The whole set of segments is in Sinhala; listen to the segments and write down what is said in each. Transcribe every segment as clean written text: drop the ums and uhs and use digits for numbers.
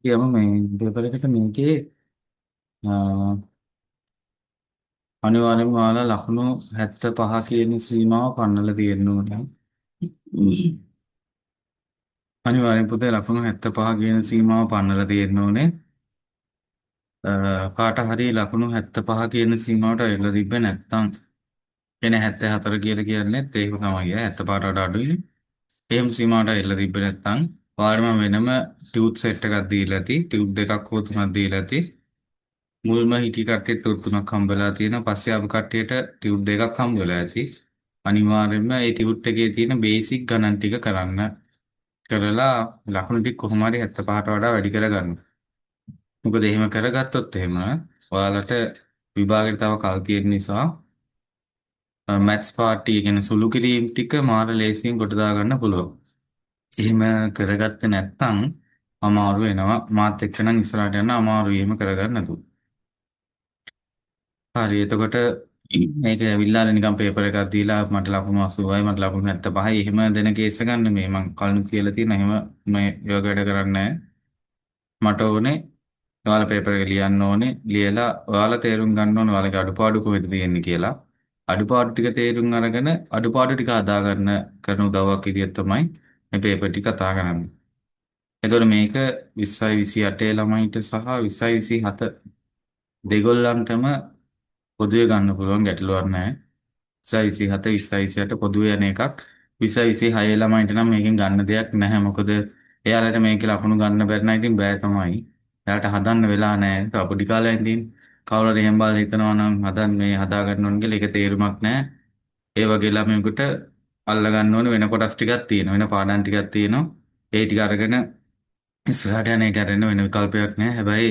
කියම මේ පේපර් එකට මේකේ අනිවාර්යෙන්ම ඔයාලා ලකුණු 75 කියන සීමාව පන්නලා තියෙන්න ඕනේ. අනිවාර්යෙන් පුතේ ලකුණු 75 කියන සීමාව පන්නලා තියෙන්න ඕනේ. කාට හරි ලකුණු 75 කියන සීමාවට එල්ල තිබ්බේ නැත්නම් එන 74 කියලා කියන්නේත් ඒක තමයි. 75ට වඩා අඩුයි. එහෙම සීමාවට එල්ල තිබ්බේ නැත්නම් ඔයාලම වෙනම ටියුට් සෙට් එකක් දීලා ඇති. ටියුට් දෙකක් හෝ තුනක් දීලා ඇති. මුල්ම හිටි කට්ටියට ටියුට් තුනක් හම්බෙලා තියෙනවා. පස්සේ ආපු කට්ටියට ටියුට් දෙකක් හම්බෙලා ඇති. අනිවාර්යයෙන්ම ඒ ටියුට් එකේ තියෙන බේසික් ගණන් ටික කරන්න. කරලා ලකුණු ටික කොහොම හරි 75ට වඩා වැඩි කරගන්න. මොකද එහෙම කරගත්තොත් එහෙම ඔයාලට විභාගෙට තව කල් තියෙන නිසා මැත්ස් පාර්ටි කියන සුළු කිරීම් ටික මාර ලේසියෙන් කොට දාගන්න පුළුවන්. එහෙම කරගත්තේ නැත්නම් අමාරු වෙනවා. මාත් එක්ක නම් ඉස්සරහට යන්න අමාරුයි එහෙම කරගන්න නැතුව. හරි එතකොට මේක ඇවිල්ලා නිකන් පේපර් එකක් දීලා මට ලකුණු 80යි මට ලකුණු 75යි එහෙම දෙන කේස් ගන්න මේ මං කලින් කියලා තියෙන එහෙම මේ යෝග වැඩ කරන්නේ නැහැ. මට ඕනේ ඔයාලා පේපර් එක ලියන්න ඕනේ. ලියලා ඔයාලා තේරුම් ගන්න ඕනේ ඔයාලගේ අඩුපාඩු කොහෙද තියෙන්නේ කියලා. අඩුපාඩු ටික තේරුම් අරගෙන අඩුපාඩු ටික හදා ගන්න කරන උදව්වක් විදිහට තමයි මේ පේපර් ටික කතා කරන්නේ. එතකොට මේක 20යි 28 ළමයින්ට සහ 20යි 27 දෙගොල්ලන්ටම පොදුවේ ගන්න පුළුවන් ගැටලුවක් නැහැ. 20යි 27 20යි 28 පොදුවේ යන එකක්. 20යි 26 ළමයින්ට නම් මේකෙන් ගන්න දෙයක් නැහැ. මොකද එයාලට මේකේ ලකුණු ගන්න බැරි නම් ඉතින් බෑ තමයි. එයාලට හදන්න වෙලා නැහැ. තව පොඩි කාලේ ඉඳන් කවුරු හරි එහෙම බලලා හිතනවා නම් මේ හදා ගන්න ඕන කියලා ඒක තේරුමක් නැහැ. ඒ වගේ ළමයෙකුට අල්ල ගන්න ඕනේ වෙන කොටස් ටිකක් තියෙනවා. වෙන පාඩම් ටිකක් තියෙනවා. ඒ ටික අරගෙන ඉස්සරහට යන එකට එන්න වෙන විකල්පයක් නැහැ. හැබැයි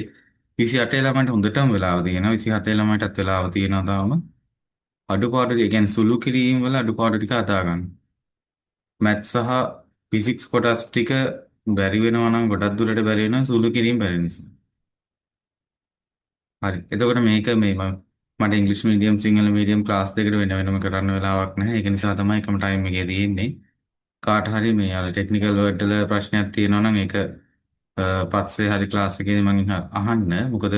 28 ළමයින්ට හොඳටම වෙලාව තියෙනවා. 27 ළමයින්ටත් වෙලාව තියෙනවා තාම. අඩුපාඩු ඒ කියන්නේ සුළු කිරීම වල අඩුපාඩු ටික හදා ගන්න. මැත් සහ ෆිසික්ස් කොටස් ටික බැරි වෙනවා නම් ගොඩක් දුරට බැරි වෙනවා සුළු කිරීම බැරි නිසා. හරි. එතකොට මේක මට ඉංග්‍රීසි මීඩියම් සිංහල මීඩියම් ක්ලාස් දෙකට වෙන වෙනම කරන්න වෙලාවක් නැහැ. ඒක නිසා තමයි එකම ටයිම් එකේ තියෙන්නේ. කාට හරි මේ අර ටෙක්නිකල් වර්ඩ් වල ප්‍රශ්නයක් තියෙනවා නම් ඒක පස්සේ හරි ක්ලාස් එකේදී මම අහන්න. මොකද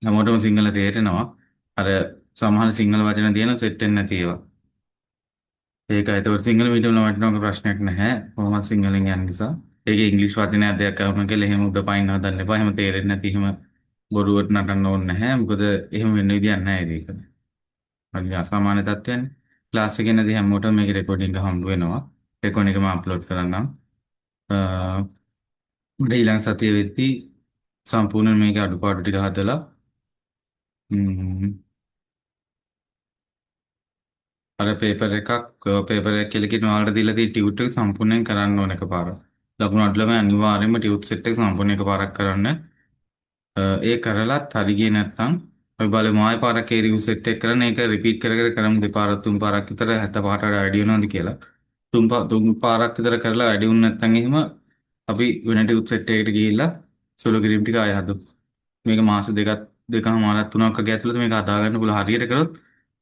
හැමෝටම සිංහල තේරෙනවා. අර සමහර සිංහල වචන තියෙන සෙට් වෙන්නේ නැති ඒවා. ඒකයි. ඒතකොට සිංහල මීඩියම් ළමයිට නම් ප්‍රශ්නයක් නැහැ. කොහොමද සිංහලෙන් යන නිසා. ඒකේ ඉංග්‍රීසි වචනයක් දෙයක් අහම කියලා එහෙම උඩ පයින් හදන්න එපා. එහෙම තේරෙන්නේ නැති එහෙම බොරුවට නටන්න ඕනේ නැහැ. මොකද එහෙම වෙන්න විදියක් නැහැ ඒක. හරි අසාමාන්‍ය තත්ත්වයන්නේ. ක්ලාස් එකේදී හැමෝටම මේක රෙකෝඩින්ග් එක හම්බ වෙනවා. රෙකෝඩින්ග් එක මම අප්ලෝඩ් කරන්නම්. මට ඊළඟ සතියේ වෙද්දී සම්පූර්ණ මේක අඩුපාඩු ටික හදලා අර පේපර් එකක් කියලා කියන ඔයාලට දීලා තියෙන ටියුට් එක සම්පූර්ණයෙන් කරන්න ඕන එකපාර. ලකුණු අඩුලම අනිවාර්යයෙන්ම ටියුට් සෙට් එක සම්පූර්ණ එකපාරක් කරන්න. ඒ කරලත් හරි ගියේ නැත්නම් ඔය බලමු ආයෙ පාරක් ඒ රිව් සෙට් එක කරන එක රිපීට් කර කර කරමු දෙපාරක් තුන් පාරක් විතර 75ට වඩා වැඩි වෙනවද කියලා. තුන් පාරක් විතර කරලා වැඩි වුණ නැත්නම් එහෙම අපි වෙන ටියුට් සෙට් එකකට ගිහිල්ලා සුළු කිරීම් ටික ආයෙ හදමු. මේක මාස දෙකමාරක් තුනක් වගේ ඇතුළත මේක හදාගන්න පුළුවන් හරියට කරොත්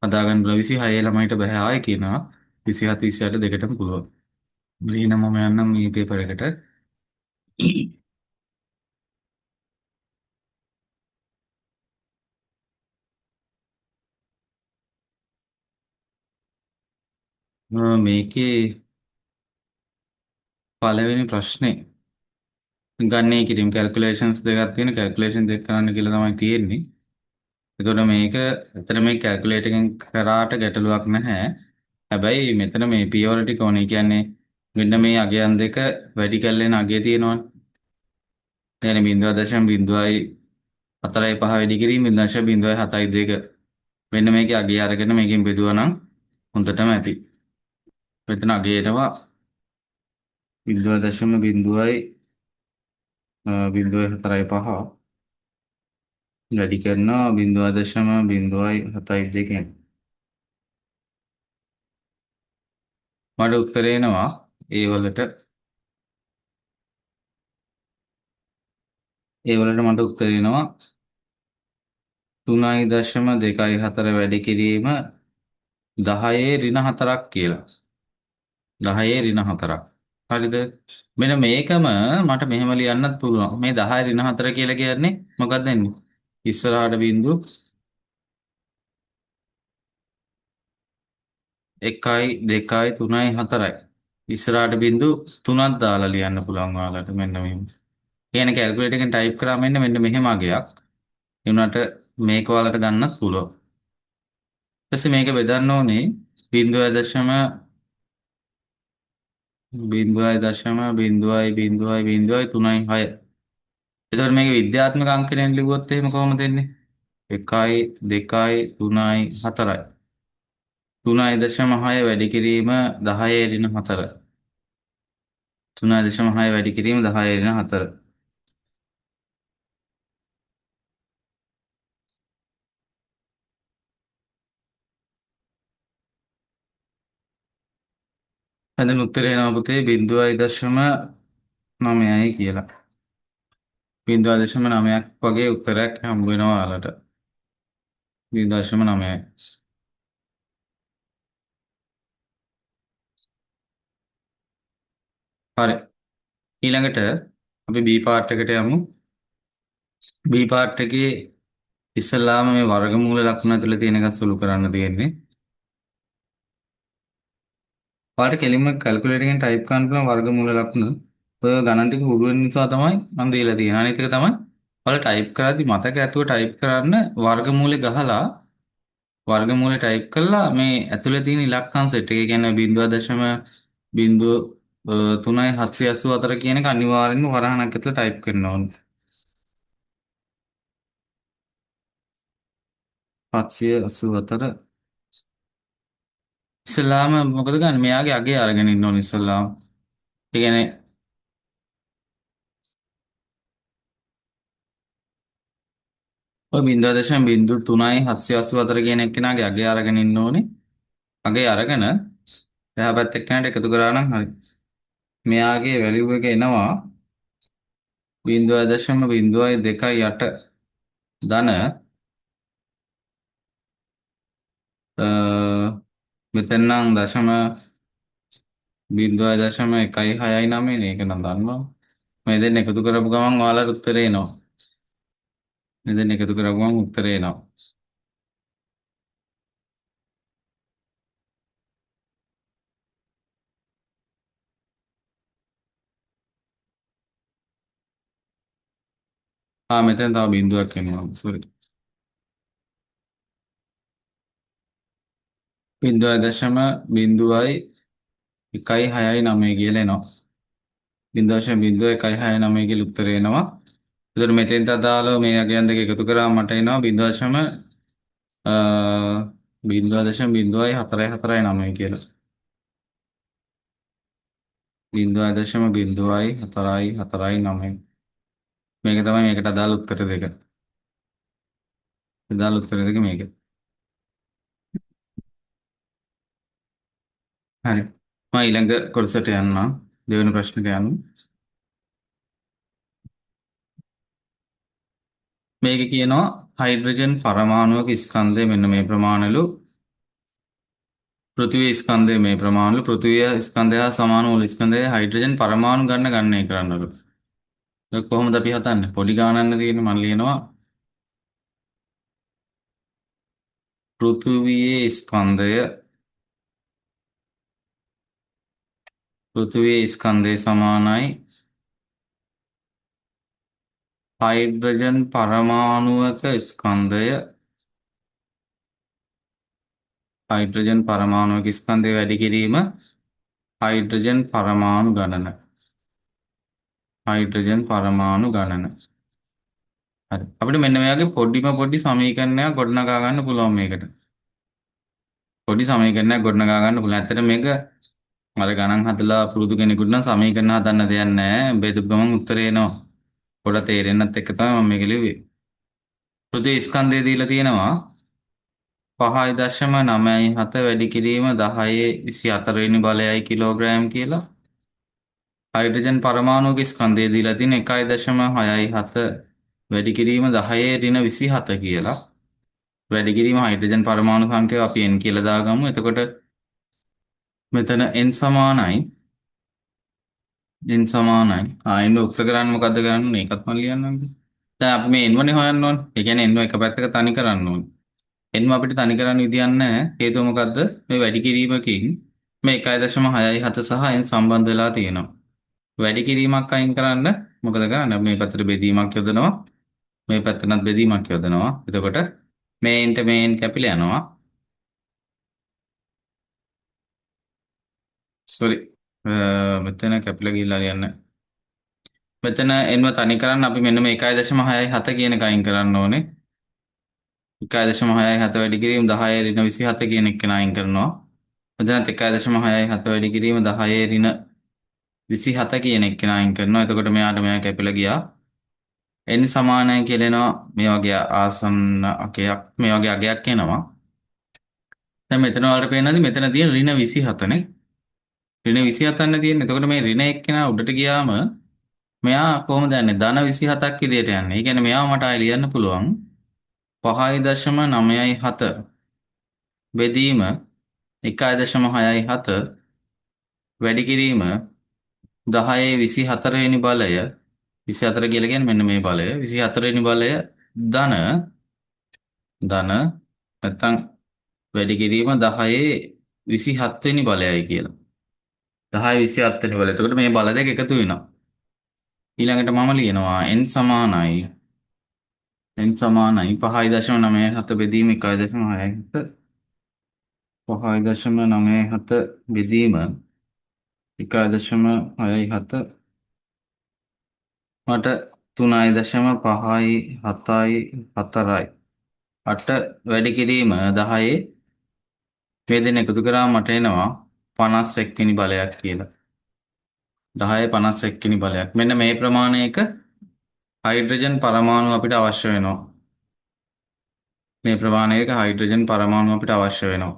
හදාගන්න පුළුවන් 26 ළමයිට බෑ ආයෙ කියනවා 27 28 දෙකටම පුළුවන්. ඊළඟ මම යන්නම් මේ පේපර් එකට. මේකේ පළවෙනි ප්‍රශ්නේ ගන්නේ කිරීම කැල්කියුලේෂන්ස් දෙකක් තියෙන කැල්කියුලේෂන් දෙක කරන්න කියලා තමයි තියෙන්නේ. එතකොට මේක ඇත්තට මේ කැල්කියුලේට් එකෙන් කරාට ගැටලුවක් නැහැ. හැබැයි මෙතන මේ පියවර ටික ඕනේ. කියන්නේ මෙන්න මේ අගයන් දෙක වැඩි කරගෙන අගය තියෙනවනේ. يعني 0.0.4.5 වැඩි කිරීම 0.0.72 මෙන්න මේකේ අගය අරගෙන මේකෙන් බෙදුවා නම් හොඳටම ඇති. මෙතන අගය එනවා 0.0.4.5 වැඩි කරනවා 0.0.72 මට උත්තරේ එනවා ඒ වලට මට උත්තරේ එනවා 3.24 වැඩි කිරීම 10 ඍණ 4ක් කියලා. 10 ඍණ 4ක්. හරිද? මෙන්න මේකම මට මෙහෙම ලියන්නත් පුළුවන්. මේ 10 ඍණ 4 කියලා කියන්නේ මොකක්ද එන්නේ? ඉස්සරහට බිංදු 1යි 2යි 3යි 4යි. ඉස්සරහට බිංදු 3ක් දාලා ලියන්න පුළුවන් ඔයාලට මෙන්න මෙහෙම. කියන්නේ කැල්කියුලේටර් එකෙන් ටයිප් කරාම මෙන්න මෙහෙම අගයක්. ඒ වුණාට මේක ඔයාලට ගන්නත් පුළුවන්. ඊට පස්සේ මේක බෙදන්න ඕනේ 0.0.0.0.0.0.3යි 6. එතකොට මේක විද්‍යාත්මක අංකණයෙන් ලිව්වොත් එහෙම කොහොමද එන්නේ? 1යි 2යි 3යි 4යි. 3.6 වැඩි කිරීම 10 ඍණ 4. 3.6 වැඩි කිරීම 10 ඍණ 4. හඳුන් උත්තරේ එනවා පුතේ 0.9යි කියලා. 0.9ක් වගේ උත්තරයක් හම්බ වෙනවා ඔයාලට. 0.9යි. හරි. ඊළඟට අපි B පාර්ට් එකට යමු. B පාර්ට් එකේ ඉස්සල්ලාම මේ වර්ගමූල ලකුණ ඇතුළේ තියෙන එක සුළු කරන්න තියෙන්නේ. ඔයාලට කෙලින්ම කැල්කියුලේටර් එකෙන් ටයිප් කරන්න පුළුවන් වර්ගමූල ලකුණ. ඔය ගණන් ටික හුරු වෙන නිසා තමයි මම දීලා තියෙන්නේ. අනිත් එක තමයි ඔයාලා ටයිප් කරද්දි මතක ඇතුව ටයිප් කරන්න වර්ගමූලේ ගහලා වර්ගමූලේ ටයිප් කළා මේ ඇතුලේ තියෙන ඉලක්කම් සෙට් එක කියන්නේ 0.0.3.784 කියන එක අනිවාර්යෙන්ම වරහණක් ඇතුලේ ටයිප් කරන්න ඕනේ. 784 ඉස්ලාම මොකද ගන්න මෙයාගේ අගේ අරගෙන ඉන්න ඕනේ ඉස්ලාම. ඒ කියන්නේ ඔය 0.0.384 කියන එක්කෙනාගේ අගේ අරගෙන ඉන්න ඕනේ. අගේ අරගෙන එහා පැත්ත එක්කෙනාට එකතු කරා නම් හරි. මෙයාගේ වැලියු එක එනවා 0.0.28 ධන මෙතන නම් දශම 0.169 මේක නම් දන්නවා. මේ දෙන්න එකතු කරපු ගමන් ඔයාලට උත්තරේ එනවා. මේ දෙන්න එකතු කරපු ගමන් උත්තරේ එනවා. මෙතන තව බිඳුවක් එනවා. සෝරි. 0.0.169 කියලා එනවා. 0.0.169 කියලා උත්තරේ එනවා. ඒතර මෙතෙන්ට අදාළව මේ අගයන් දෙක එකතු කරාම මට එනවා 0.0.449 කියලා. 0.0.449. මේක තමයි මේකට අදාළ උත්තර දෙක. අදාළ උත්තර දෙක මේක. හරි. මම ඊළඟ කොටසට යන්න. දෙවෙනි ප්‍රශ්නෙට යන්න. මේක කියනවා හයිඩ්‍රජන් පරමාණුවක ස්කන්ධය මෙන්න මේ ප්‍රමාණලු පෘථිවි ස්කන්ධය මේ ප්‍රමාණලු පෘථිවිය ස්කන්ධය හා සමාන වූ ස්කන්ධයේ හයිඩ්‍රජන් පරමාණු ගණනය කරන්නලු. ඒක කොහොමද අපි හදන්නේ? පොඩි ගණනක් තියෙන්නේ මම ලියනවා පෘථිවියේ ස්කන්ධය සමානයි හයිඩ්‍රජන් පරමාණුවක ස්කන්ධය හයිඩ්‍රජන් පරමාණුවක ස්කන්ධය වැඩි කිරීම හයිඩ්‍රජන් පරමාණු ගණන. හයිඩ්‍රජන් පරමාණු ගණන. හරි. අපිට මෙන්න මෙයාගේ පොඩි සමීකරණයක් ගොඩනගා ගන්න පුළුවන් මේකට. පොඩි සමීකරණයක් ගොඩනගා ගන්න පුළුවන්. ඇත්තට මේක අර ගණන් හදලා පුරුදු කෙනෙකුට නම් සමීකරණ හදන්න දෙයක් නැහැ. බෙදපු ගමන් උත්තරේ එනවා. පොඩ තේරෙන්නත් එක්ක තමයි මම මේක ලිව්වේ. පෘථිවි ස්කන්ධය දීලා තියෙනවා 5.97 වැඩි කිරීම 1024 වෙනි බලයයි කිලෝග්‍රෑම් කියලා. හයිඩ්‍රජන් පරමාණුක ස්කන්ධය දීලා තියෙන 1.67 වැඩි කිරීම 10 ඍණ 27 කියලා. වැඩි කිරීම හයිඩ්‍රජන් පරමාණු සංඛ්‍යාව අපි n කියලා දාගමු. එතකොට මෙතන n සමානයි n සමානයි. n උක්ත කරන්න මොකද්ද කරන්න ඕනේ? ඒකත් මම ලියන්නම්. දැන් අපි මේ n වනේ හොයන්න ඕනේ. ඒ කියන්නේ n එක පැත්තක තනි කරන්න ඕනේ. n අපිට තනි කරන්න විදියක් නැහැ. හේතුව මොකද්ද? මේ වැඩි කිරීමකින් මේ 1.67 සහ n සම්බන්ධ වෙලා තියෙනවා. වැඩි කිරීමක් අයින් කරන්න මොකද කරන්නේ? මේ පැත්තට බෙදීමක් යොදනවා. මේ පැත්තටත් බෙදීමක් යොදනවා. එතකොට මේන්ට මේන් කැපිලා යනවා. සෝරි. මෙතන කැපිලා ගිහිල්ලා යන්නේ. මෙතන එන්ව තනි කරන්න අපි මෙන්න මේ 1.67 කියන එක අයින් කරන්න ඕනේ. 1.67 වැඩි කිරීම 10 ඍණ 27 කියන එක අයින් කරනවා. මෙතනත් 1.67 වැඩි කිරීම 10 ඍණ 27 කියන එක අයින් කරනවා. එතකොට මෙයාට මෙයා කැපිලා ගියා. n සමානයි කියලා එනවා. මේ වගේ ආසන්න අගයක් මේ වගේ අගයක් එනවා. දැන් මෙතන වලට පේනවාද මෙතන තියෙන ඍණ 27 නේ. ඍණ 27 නේ තියෙන්නේ. එතකොට මේ ඍණ එක්කෙනා උඩට ගියාම මෙයා කොහොමද යන්නේ? ධන 27ක් විදියට යන්නේ. ඒ කියන්නේ මෙයාව මට ආයෙ ලියන්න පුළුවන්. 5.97 බෙදීම 1.67 වැඩි කිරීම 10 24 වෙනි බලය 24 කියලා කියන්නේ මෙන්න මේ බලය 24 වෙනි බලය ධන නැත්තම් වැඩි කිරීම 10 27 වෙනි බලයයි කියලා. 10 27 වෙනි බලය. එතකොට මේ බල දෙක එකතු වෙනවා. ඊළඟට මම ලියනවා n සමානයි 5.97 බෙදීම 1.67 5.97 බෙදීම 1.67 මට 3.5 8 වැඩි කිරීම 10 මේ දෙන එකතු කරාම මට එනවා 51 වෙනි බලයක් කියලා. 10 51 වෙනි බලයක්. මෙන්න මේ ප්‍රමාණයක හයිඩ්‍රජන් පරමාණු අපිට අවශ්‍ය වෙනවා. මේ ප්‍රමාණයක හයිඩ්‍රජන් පරමාණු අපිට අවශ්‍ය වෙනවා.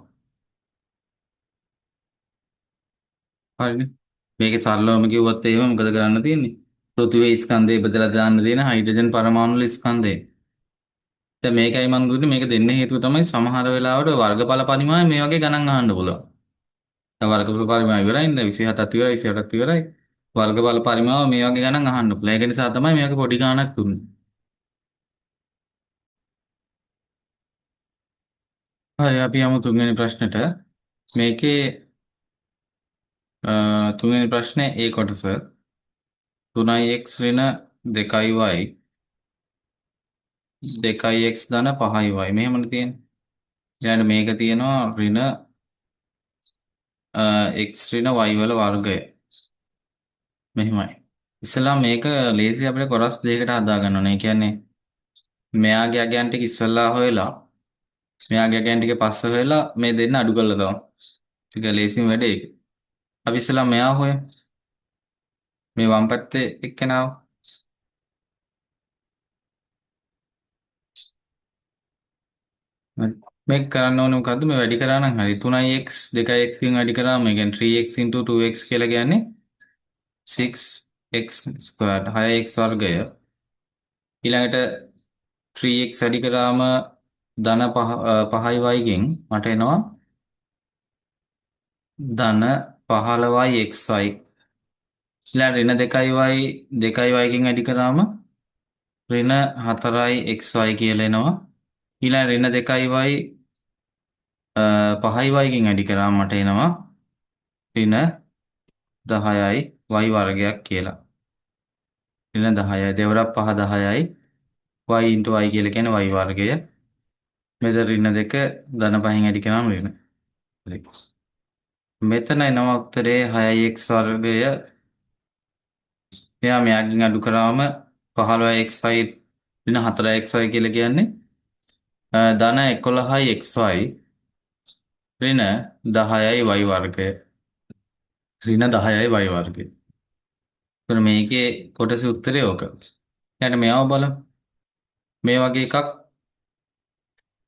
හරිනේ. මේකේ සරලවම කිව්වොත් එහෙම මොකද කරන්න තියෙන්නේ? පෘථිවියේ ස්කන්ධය බෙදලා දාන්න තියෙන හයිඩ්‍රජන් පරමාණු වල ස්කන්ධය. දැන් මේකයි මම දුන්නේ මේක දෙන්න හේතුව තමයි සමහර වෙලාවට වර්ගඵල පරිමාණය මේ වගේ ගණන් අහන්න පුළුවන්. දැන් වර්ගඵල පරිමාණය ඉවරයි නේද? 27ක් ඉවරයි 28ක් ඉවරයි. වර්ගඵල පරිමාව මේ වගේ ගණන් අහන්න පුළුවන්. ඒක නිසා තමයි මේක පොඩි ගණනක් දුන්නේ. හරි අපි යමු තුන්වෙනි ප්‍රශ්නෙට. මේකේ තුන්වෙනි ප්‍රශ්නේ A කොටස 3x ඍණ 2y 2x ධන 5y මෙහෙමනේ තියෙන්නේ. ඊළඟට මේක තියෙනවා ඍණ x ඍණ y වල වර්ගය. මෙහෙමයි. ඉස්සලා මේක ලේසි අපිට කොටස් දෙකකට හදා ගන්න ඕනේ. ඒ කියන්නේ මෙයාගේ අගයන් ටික ඉස්සලා හොයලා මෙයාගේ අගයන් ටික පස්සේ හොයලා මේ දෙන්න අඩු කරලා දාමු. ටික ලේසිම වැඩේ ඒක. අපි ඉස්සලා මෙයා හොයමු. මේ වම් පැත්තේ එක්කෙනාව. මේක කරන්න ඕනේ මොකද්ද? මේ වැඩි කරා නම් හරි 3x 2x කින් වැඩි කරාම මේ කියන්නේ 3x 2x කියලා කියන්නේ 6x squared 6x වර්ගය. ඊළඟට 3x වැඩි කරාම ධන 5යි y ගෙන් මට එනවා ධන 15යි xy. ඊළඟ ඍණ 2y 2y ගෙන් වැඩි කරාම ඍණ 4යි xy කියලා එනවා. ඊළඟ ඍණ 2y 5යි y ගෙන් වැඩි කරාම මට එනවා ඍණ 10යි y වර්ගයක් කියලා. ඍණ 10යි දෙවරක් 5 10යි y y කියලා කියන්නේ y වර්ගය. මෙතන ඍණ 2 ධන 5න් වැඩි කරාම ඍණ. හරි. මෙතන එනවා උත්තරේ 6x වර්ගය. එයා මෙයාගෙන් අඩු කරාම 15xy ඍණ 4xy කියලා කියන්නේ ධන 11යි xy ඍණ 10යි y වර්ගය. ඍණ 10යි y වර්ගය. එතන මේකේ කොටසේ උත්තරේ ඕක. ඊට මෙයාව බලමු. මේ වගේ එකක්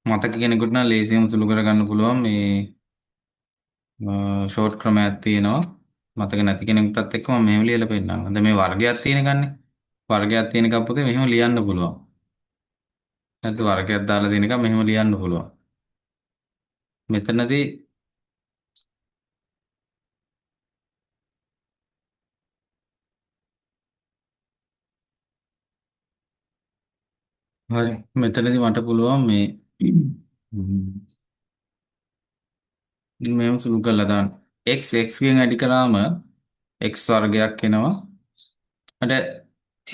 මතක කෙනෙකුට නම් ලේසියෙන්ම සුළු කරගන්න පුළුවන් මේ ෂෝට් ක්‍රමයක් තියෙනවා. මතක නැති කෙනෙකුටත් එක්ක මම මෙහෙම ලියලා පෙන්නන්නම්. දැන් මේ වර්ගයක් තියෙන ගන්නේ. වර්ගයක් තියෙන එකක් පුතේ මෙහෙම ලියන්න පුළුවන්. නැත්නම් වර්ගයක් දාලා තියෙන එක මෙහෙම ලියන්න පුළුවන්. මෙතනදී හරි මෙතනදී මට පුළුවන් මේ මේව සුළු කරලා දාන්න. x ගෙන් වැඩි කරාම x වර්ගයක් එනවා. අට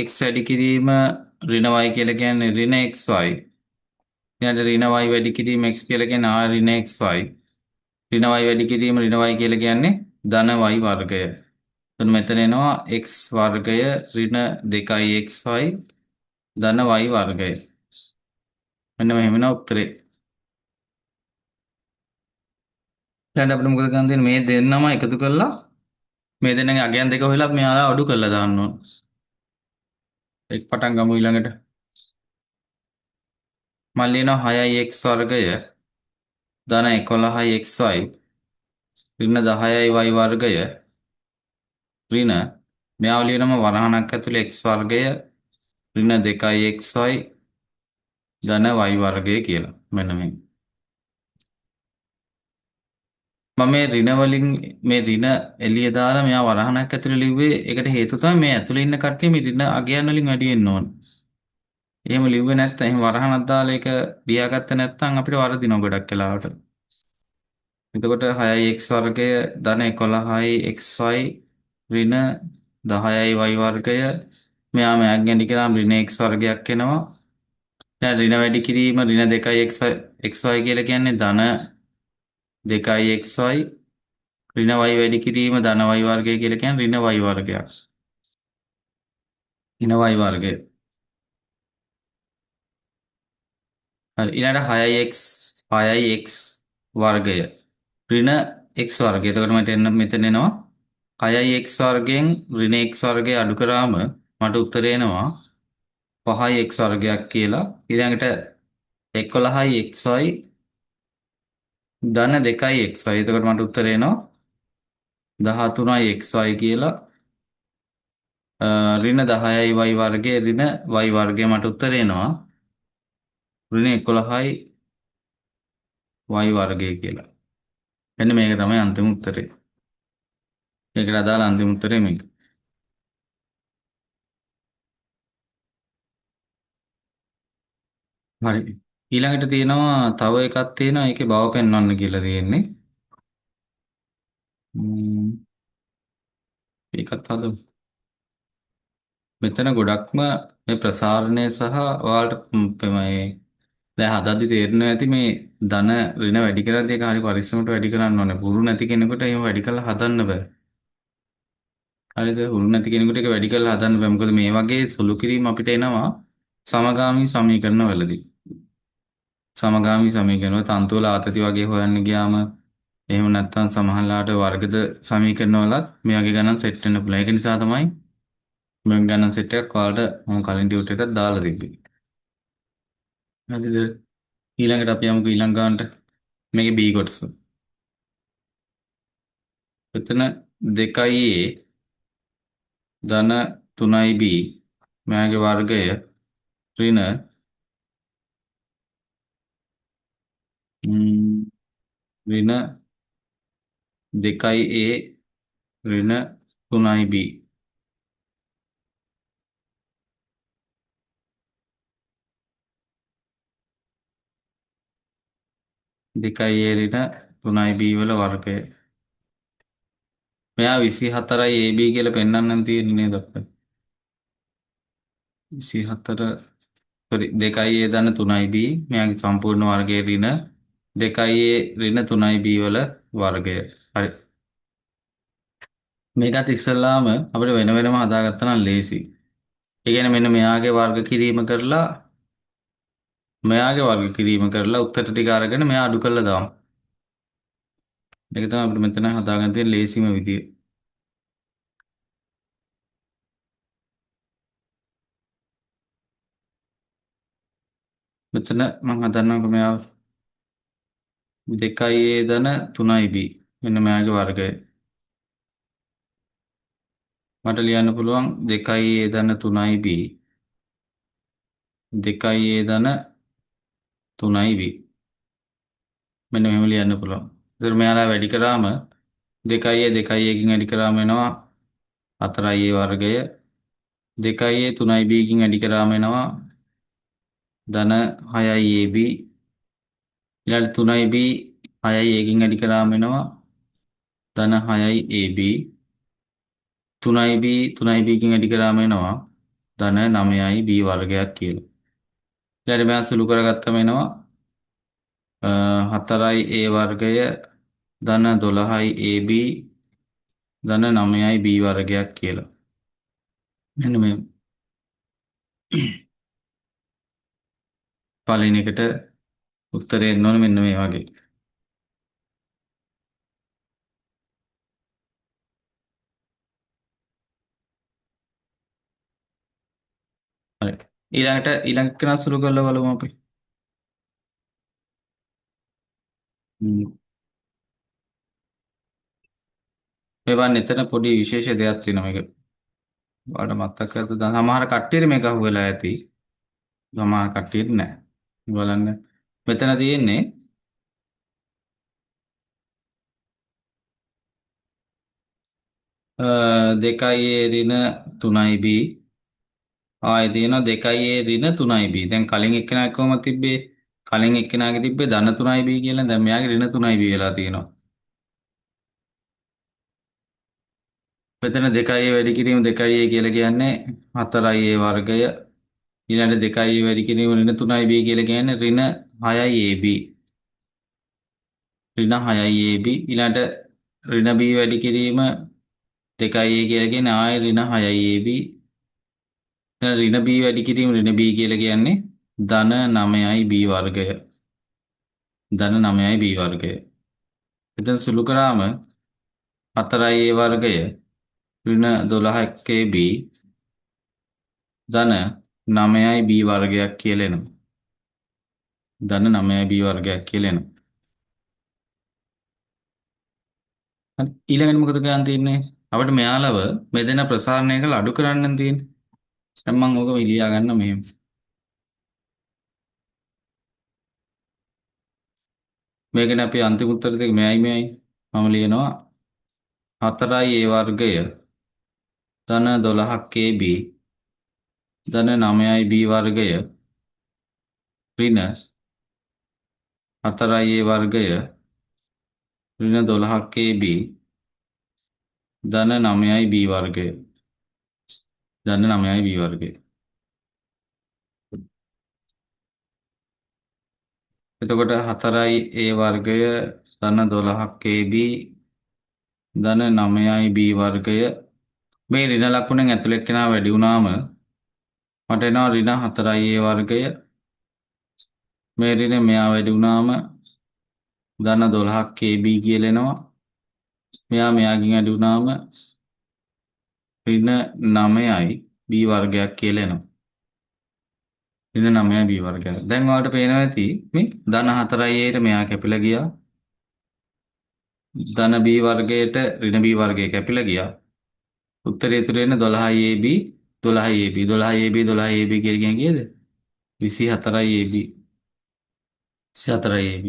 x වැඩි කිරීම ඍණ y කියලා කියන්නේ ඍණ xy. ඊළඟ ඍණ y වැඩි කිරීම x කියලා කියන්නේ ඍණ xy. ඍණ y වැඩි කිරීම ඍණ y කියලා කියන්නේ ධන y වර්ගය. එතන මෙතන එනවා x වර්ගය ඍණ 2xy ධන y වර්ගය. මෙන්න මෙහෙම න උත්තරේ. දැන් අපිට මොකද කරන්න තියෙන්නේ මේ දෙන්නම එකතු කරලා මේ දෙන්නගේ අගයන් දෙක හොයලා මෙයාලා අඩු කරලා දාන්න ඕන. එක් පටන් ගමු ඊළඟට. මම ලියනවා 6x වර්ගය ධන 11xy ඍණ 10y වර්ගය ඍණ මෙයාව ලියනම වරහණක් ඇතුලේ x වර්ගය ඍණ 2xy ධන y වර්ගය කියලා. මෙන්න මේ. මම මේ ඍණ වලින් මේ ඍණ එළිය දාලා මෙයා වරහණක් ඇතුලේ ලිව්වේ ඒකට හේතුව තමයි මේ ඇතුලේ ඉන්න කට්ටිය මේ ඍණ අගයන් වලින් වැඩි වෙන්න ඕන. එහෙම ලිව්වේ නැත්නම් එහෙම වරහණක් දාලා ඒක ලියාගත්තේ නැත්නම් අපිට වරදිනවා ගොඩක් වෙලාවට. එතකොට 6x වර්ගය ධන 11xy ඍණ 10y වර්ගය මෙයා මෑග් ගැඩි කරාම ඍණ x වර්ගයක් එනවා. දැන් ඍණ වැඩි කිරීම ඍණ 2xy කියලා කියන්නේ ධන 2xy ඍණ y වැඩි කිරීම ධන y වර්ගය කියලා කියන්නේ ඍණ y වර්ගයක්. ඍණ y වර්ගය. හරි ඊළඟට 6x වර්ගය ඍණ x වර්ගය. එතකොට මට මෙතන එනවා 6x වර්ගයෙන් ඍණ x වර්ගය අඩු කරාම මට උත්තරේ එනවා 5x වර්ගයක් කියලා. ඊළඟට 11xy ධන 2xy. එතකොට මට උත්තරේ එනවා 13xy කියලා. ඍණ 10y වර්ගයේ ඍණ y වර්ගය මට උත්තරේ එනවා ඍණ 11y වර්ගය කියලා. එන්න මේක තමයි අන්තිම උත්තරේ. මේකට අදාළ අන්තිම උත්තරේ මේක. හරි. ඊළඟට තියෙනවා තව එකක් තියෙනවා ඒකේ බව පෙන්වන්න කියලා තියෙන්නේ. ඒකත් හදමු. මෙතන ගොඩක්ම මේ ප්‍රසාරණය සහ ඔයාලට මේ දැන් හදද්දි තේරෙනවා ඇති මේ ධන ඍණ වැඩි කරද්දී ඒක හරි පරිස්සමට වැඩි කරන්න ඕනේ. පුරු නැති කෙනෙකුට එහෙම වැඩි කරලා හදන්න බෑ. හරිද? පුරු නැති කෙනෙකුට ඒක වැඩි කරලා හදන්න බෑ. මොකද මේ වගේ සුළු කිරීම අපිට එනවා සමගාමී සමීකරණ වලදී. සමගාමී සමීකරණ වල තන්තු වල ආතති වගේ හොයන්න ගියාම එහෙම නැත්නම් සමහරලාට වර්ගද සමීකරණ වලත් මේ වගේ ගණන් සෙට් වෙන්න පුළුවන්. ඒක නිසා තමයි මේ ගණන් සෙට් එකක් ඔයාලට මම කලින් ටියුටර් එකකට දාලා තිබ්බේ. හරිද? ඊළඟට අපි යමුකෝ ඊළඟ ගානට. මේකේ B කොටස. එතන 2a ධන 3b මෙයාගේ වර්ගය ඍණ ඍණ 2a ඍණ 3b 2a ඍණ 3b වල වර්ගය. මෙයා 24යි ab කියලා පෙන්වන්න තියෙන්නේ නේද අපිට? 24 sorry 2a ධන 3b මෙයාගේ සම්පූර්ණ වර්ගය ඍණ 2a ඍණ 3b වල වර්ගය. හරි. මේකත් ඉස්සල්ලාම අපිට වෙන වෙනම හදාගත්තා නම් ලේසි. ඒ කියන්නේ මෙන්න මෙයාගේ වර්ග කිරීම කරලා මෙයාගේ වර්ග කිරීම කරලා උත්තර ටික අරගෙන මෙයා අඩු කරලා දාමු. ඒක තමයි අපිට මෙතන හදාගන්න තියෙන ලේසිම විදිය. මෙතන මම හදන්නම්කෝ මෙයා 2a ධන 3b මෙන්න මෙයාගේ වර්ගය. මට ලියන්න පුළුවන් 2a ධන 3b 2a ධන 3b මෙන්න මෙහෙම ලියන්න පුළුවන්. ඒතර මෙයාලා වැඩි කරාම 2a 2a කින් වැඩි කරාම එනවා 4a වර්ගය 2a 3b කින් වැඩි කරාම එනවා ධන 6යි AB ඊළඟට 3යි B 6යි A කින් අඩි කරාම එනවා ධන 6යි AB 3යි B 3යි B කින් අඩි කරාම එනවා ධන 9යි B වර්ගයක් කියලා. ඊළඟට මම සුළු කරගත්තම එනවා 4යි A වර්ගය ධන 12යි AB ධන 9යි B වර්ගයක් කියලා. මෙන්න මේ පළවෙනි එකට උත්තරේ එන්න ඕනේ මෙන්න මේ වගේ. හරි. ඊළඟ කෙනා සුළු කරලා බලමු අපි. හ්ම්. මේ වань එතන පොඩි විශේෂ දෙයක් තියෙනවා මේක. ඔයාලට මතක කරද සමහර කට්ටියට මේක අහුවෙලා ඇති. සමහර කට්ටියට නෑ. බලන්න. මෙතන තියෙන්නේ 2යි A ඍණ 3යි B ආයෙ තියෙනවා 2යි A ඍණ 3යි B. දැන් කලින් එක්කෙනා කොහොමද තිබ්බේ? කලින් එක්කෙනාගේ තිබ්බේ ධන 3යි B කියලා. දැන් මෙයාගේ ඍණ 3යි B වෙලා තියෙනවා. මෙතන 2යි A වැඩි කිරීම 2යි A කියලා කියන්නේ 4යි A වර්ගය. ඊළඟ 2යි A වැඩි කිරීම ඍණ 3යි B කියලා කියන්නේ ඍණ 6යි AB. ඍණ 6යි AB ඊළඟ ඍණ B වැඩි කිරීම 2යි A කියලා කියන්නේ ආයෙ ඍණ 6යි AB. දැන් ඍණ B වැඩි කිරීම ඍණ B කියලා කියන්නේ ධන 9යි B වර්ගය. ධන 9යි B වර්ගය. එතන සුළු කරාම 4යි A වර්ගය ඍණ 12ක් AB ධන 9යි B වර්ගයක් කියලා එනවා. ධන 9යි B වර්ගයක් කියලා එනවා. හරි. ඊළඟට මොකද කරන්න තියෙන්නේ? අපිට මෙයාලව මෙදෙන ප්‍රසාරණය කරලා අඩු කරන්න තියෙන්නේ. දැන් මම ඕක ලියා ගන්න මෙහෙම. මේකනේ අපි අන්තිම උත්තර දෙක මෙයයි. මම ලියනවා 4යි A වර්ගය ධන 12ක් AB ධන 9යි B වර්ගය ඍණ 4යි A වර්ගය ඍණ 12ක් AB ධන 9යි B වර්ගය. ධන 9යි B වර්ගය. එතකොට 4යි A වර්ගය ධන 12ක් AB ධන 9යි B වර්ගය මේ ඍණ ලකුණෙන් ඇතුළේ කෙනා වැඩි වුණාම මට එනවා ඍණ 4යි A වර්ගය මේ ඍණ මෙයා වැඩි වුණාම ධන 12ක් AB කියලා එනවා මෙයාගෙන් අඩු වුණාම ඍණ 9යි B වර්ගයක් කියලා එනවා ඍණ 9යි B වර්ගයක්. දැන් ඔයාලට පේනවා ඇති මේ ධන 4යි A ට මෙයා කැපිලා ගියා ධන B වර්ගයට ඍණ B වර්ගය කැපිලා ගියා. උත්තරේ ඉතුරු වෙන්නේ 12යි AB 12යි AB 12යි AB 12යි AB කියලා කියන්නේ කීයද? 24යි AB 24යි AB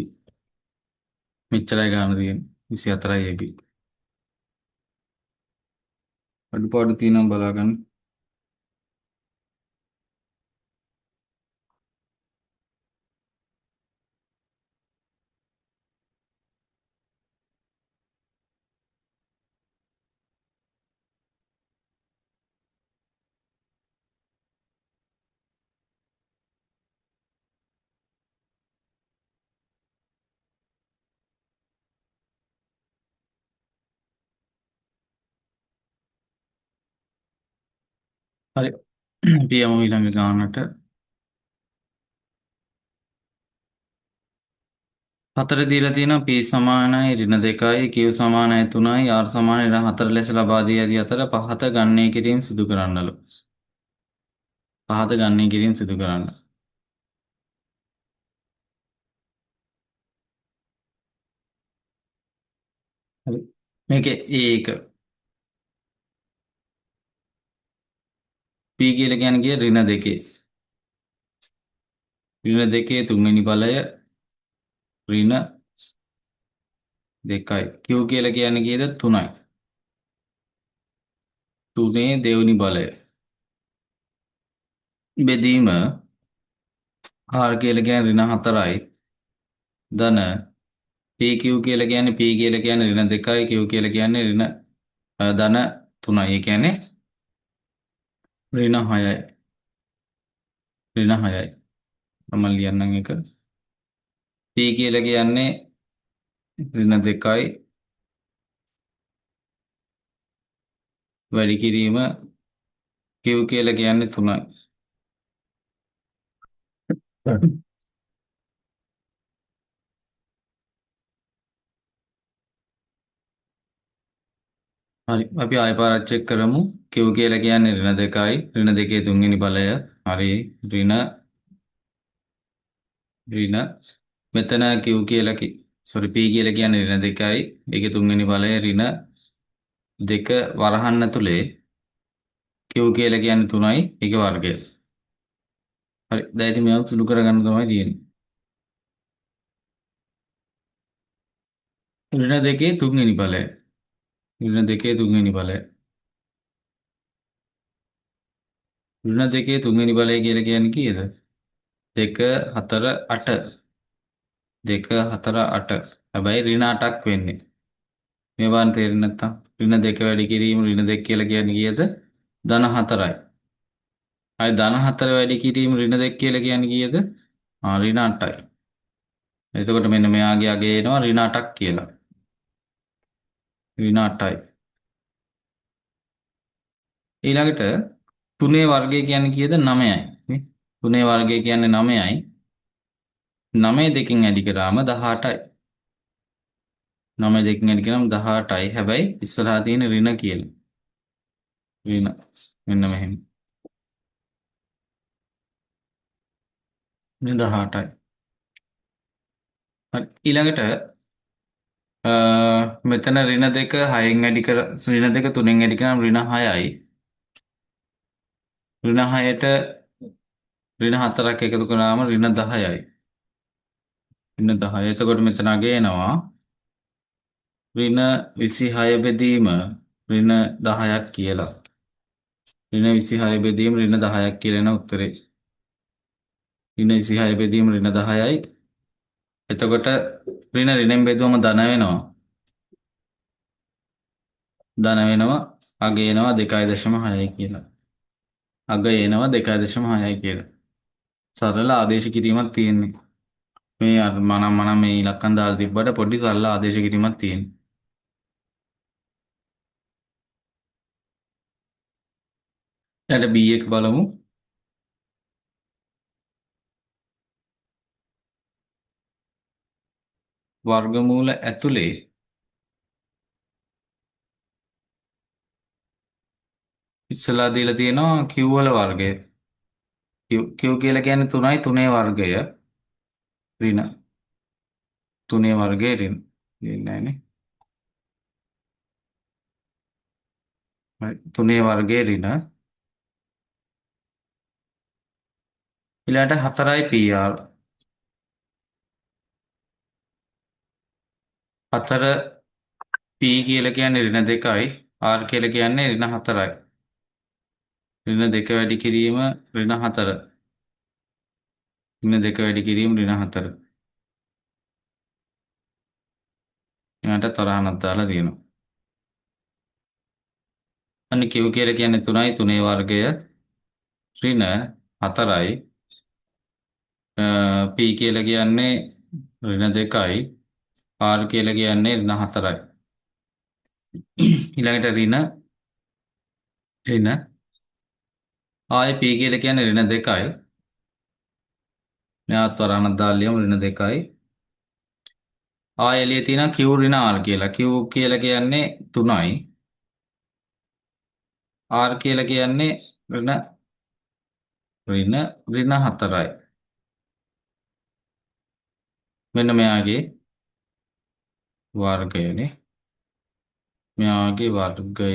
මෙච්චරයි ගන්න තියෙන්නේ 24යි AB. අඩුපාඩු තියෙනවා බලාගන්න. හරි. අපි යමු ඊළඟ ගානට. 4 දීලා තියෙනවා P සමානයි ඍණ 2යි Q සමානයි 3යි R සමානයි ඍණ 4 ලෙස ලබා දී ඇති අතර පහත ගණනය කිරීම සිදු කරන්නලු. පහත ගණනය කිරීම සිදු කරන්න. හරි. මේකේ A1 P කියලා කියන්නේ ඍණ 2. ඍණ 2 තුන්වෙනි බලය ඍණ 2යි. Q කියලා කියන්නේ කීයද? 3යි. 3 දෙවෙනි බලය. බෙදීම R කියලා කියන්නේ ඍණ 4යි. ධන PQ කියලා කියන්නේ P කියලා කියන්නේ ඍණ 2යි. Q කියලා කියන්නේ ධන 3යි. ඒ කියන්නේ ඍණ 6යි. ඍණ 6යි. මම ලියන්නම් එක. P කියලා කියන්නේ ඍණ 2යි. වැඩි කිරීම Q කියලා කියන්නේ 3යි. හරි අපි ආයෙ පාරක් චෙක් කරමු. Q කියලා කියන්නේ ඍණ 2යි. ඍණ 2 තුන්වෙනි බලය. හරි ඍණ ඍණ මෙතන Q කියලා සෝරි P කියලා කියන්නේ ඍණ 2යි. ඒකේ තුන්වෙනි බලය ඍණ 2 වරහන් ඇතුලේ Q කියලා කියන්නේ 3යි. ඒකේ වර්ගය. හරි දැන් ඉතින් මේක සුළු කරගන්න තමයි තියෙන්නේ. ඍණ 2 තුන්වෙනි බලය. ඍණ 2 තුන්වෙනි බලය. ඍණ 2 තුන්වෙනි බලය කියලා කියන්නේ කීයද? 2 4 8. 2 4 8. හැබැයි ඍණ 8ක් වෙන්නේ. මේ බාන තේරෙන්නේ නැත්තම් ඍණ 2 වැඩි කිරීම ඍණ 2 කියලා කියන්නේ කීයද? ධන 4යි. හරි ධන 4 වැඩි කිරීම ඍණ 2 කියලා කියන්නේ කීයද? ඍණ 8යි. එතකොට මෙන්න මෙයාගේ අගය එනවා ඍණ 8ක් කියලා. ඍණ 8යි. ඊළඟට 3 වර්ගය කියන්නේ කීයද? 9යි. නේ? 3 වර්ගය කියන්නේ 9යි. 9 දෙකෙන් වැඩි කරාම 18යි. 9 දෙකෙන් වැඩි කරාම 18යි. හැබැයි ඉස්සරහා තියෙන ඍණ කියලා. ඍණ මෙන්න මෙහෙම. මේ 18යි. හරි ඊළඟට මෙතන ඍණ 2 6න් වැඩි කර ඍණ 2 3න් වැඩි කරාම ඍණ 6යි. ඍණ 6ට ඍණ 4ක් එකතු කරාම ඍණ 10යි. ඍණ 10. එතකොට මෙතන අගය එනවා ඍණ 26 බෙදීම ඍණ 10ක් කියලා. ඍණ 26 බෙදීම ඍණ 10ක් කියලා එන උත්තරේ. ඍණ 26 බෙදීම ඍණ 10යි. එතකොට ඍණ ඍණෙන් බෙදුවම ධන වෙනවා. ධන වෙනවා අගය එනවා 2.6යි කියලා. අගය එනවා 2.6යි කියලා. සරල ආදේශ කිරීමක් තියෙන්නේ. මේ අර මනම් මේ ඉලක්කම් දාලා තිබ්බට පොඩි සරල ආදේශ කිරීමක් තියෙන්නේ. ඊට B එක බලමු. වර්ගමූල ඇතුලේ ඉස්සලා දීලා තියෙනවා Q වල වර්ගය. Q කියලා කියන්නේ 3යි 3 වර්ගය. ඍණ 3 වර්ගය ඍණ. දෙන්නේ නැහනේ. හරි 3 වර්ගය ඍණ. ඊළඟට 4යි PR. 4 P කියලා කියන්නේ ඍණ 2යි. R කියලා කියන්නේ ඍණ 4යි. ඍණ 2 වැඩි කිරීම ඍණ 4. ඍණ 2 වැඩි කිරීම ඍණ 4. ඊළඟට තරහනක් දාලා දිනනවා. අනිත් Q කියලා කියන්නේ 3යි 3 වර්ගය ඍණ 4යි. P කියලා කියන්නේ ඍණ 2යි. R කියලා කියන්නේ ඍණ 4යි. ඊළඟට ඍණ ආයේ P කියලා කියන්නේ ඍණ 2යි. මෙයාත් තරහනක් දාලා ලියමු ඍණ 2යි. ආයෙ එළියේ තියෙනවා Q ඍණ R කියලා. Q කියලා කියන්නේ 3යි. R කියලා කියන්නේ ඍණ ඍණ 4යි. මෙන්න මෙයාගේ වර්ගයනේ. මෙයාගේ වර්ගය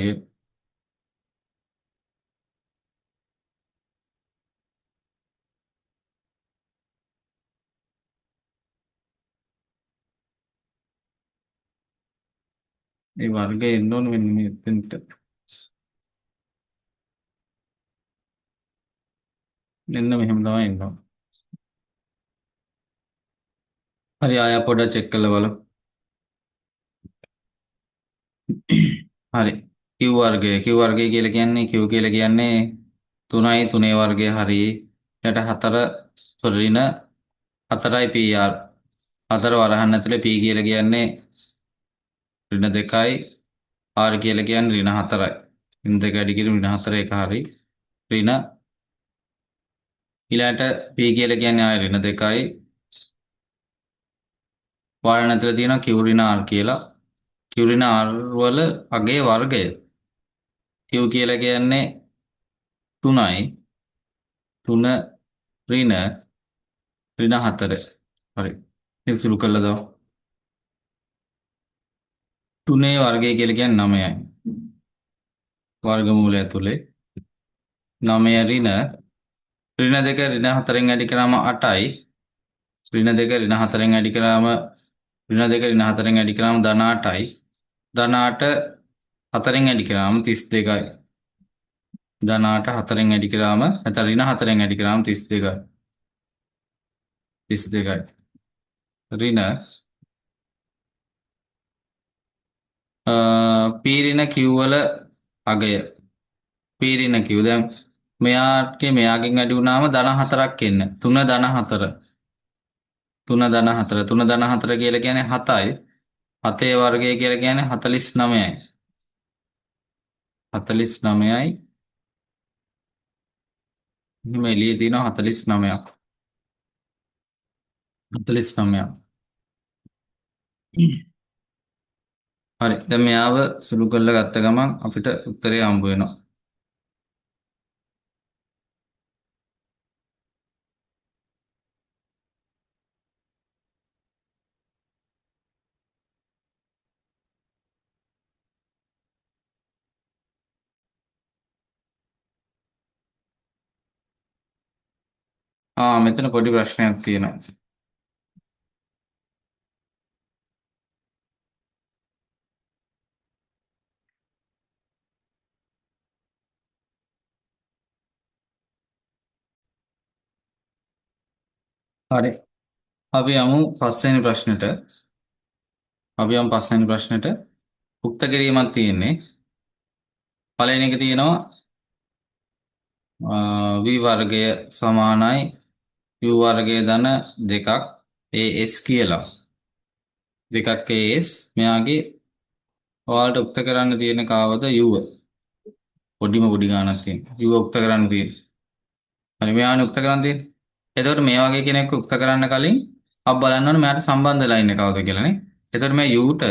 මේ වර්ගය එන්න ඕන මෙන්න මෙතෙන්ට. මෙන්න මෙහෙම තමයි එන්න ඕන. හරි ආය පොඩ්ඩක් චෙක් කරලා බලමු. හරි. Q වර්ගය කියලා කියන්නේ Q කියලා කියන්නේ 3යි 3 වර්ගය හරි. ඊට 4 සොරින 4යි PR. 4 වරහන් ඇතුලේ P කියලා කියන්නේ ඍණ 2යි R කියලා කියන්නේ ඍණ 4යි. ඍණ 2 වැඩි කිරීම ඍණ 4 එක හරි. ඍණ ඊළඟට P කියලා කියන්නේ ආය ඍණ 2යි. වරහන් ඇතුලේ තියෙනවා Q ඍණ R කියලා. Q ඍණ R වල අගේ වර්ගය. Q කියලා කියන්නේ 3යි 3 ඍණ 4. හරි. ඒක සුළු කළා දාමු. 3 වර්ගය කියලා කියන්නේ 9යි. වර්ගමූලය ඇතුලේ 9 ඍණ 2 ඍණ 4න් වැඩි කරාම 8යි. ඍණ 2 ඍණ 4න් වැඩි කරාම ඍණ 2 ඍණ 4න් වැඩි කරාම ධන 8යි. ධන 8 4න් වැඩි කරාම 32යි. ධන 8 4න් වැඩි කරාම නැත්නම් ඍණ 4න් වැඩි කරාම 32යි. 32යි. ඍණ පීරින Q වල අගය පීරින Q දැන් මෙයාගෙන් වැඩි වුණාම ධන 4ක් එන්න 3 ධන 4 3 ධන 4 3 ධන 4 කියලා කියන්නේ 7යි 7 වර්ගය කියලා කියන්නේ 49යි 49යි මෙහෙම එළියේ තියෙනවා 49ක් 49ක් හරි දැන් මෙයාව සුළු කරලා ගත්ත ගමන් අපිට උත්තරේ හම්බ වෙනවා මෙතන පොඩි ප්‍රශ්නයක් තියෙනවා හරි අපි යමු පස්වෙනි ප්‍රශ්නෙට උක්ත කිරීමක් තියෙන්නේ පළවෙනි එක තියෙනවා v වර්ගය සමානයි u වර්ගය ධන 2ක් as කියලා දෙකක් as මෙයාගේ ඔයාලට උක්ත කරන්න තියෙන කාවද u පොඩිම පොඩි ගානක් තියෙන u උක්ත කරන්න තියෙන හරි මෙයානේ උක්ත කරන්න තියෙන්නේ එතකොට මේ වගේ කෙනෙක් උක්ත කරන්න කලින් අප බලන්න ඕනේ මෙයාට සම්බන්ධ ලයින් එක කවුද කියලා නේ එතකොට මේ u ට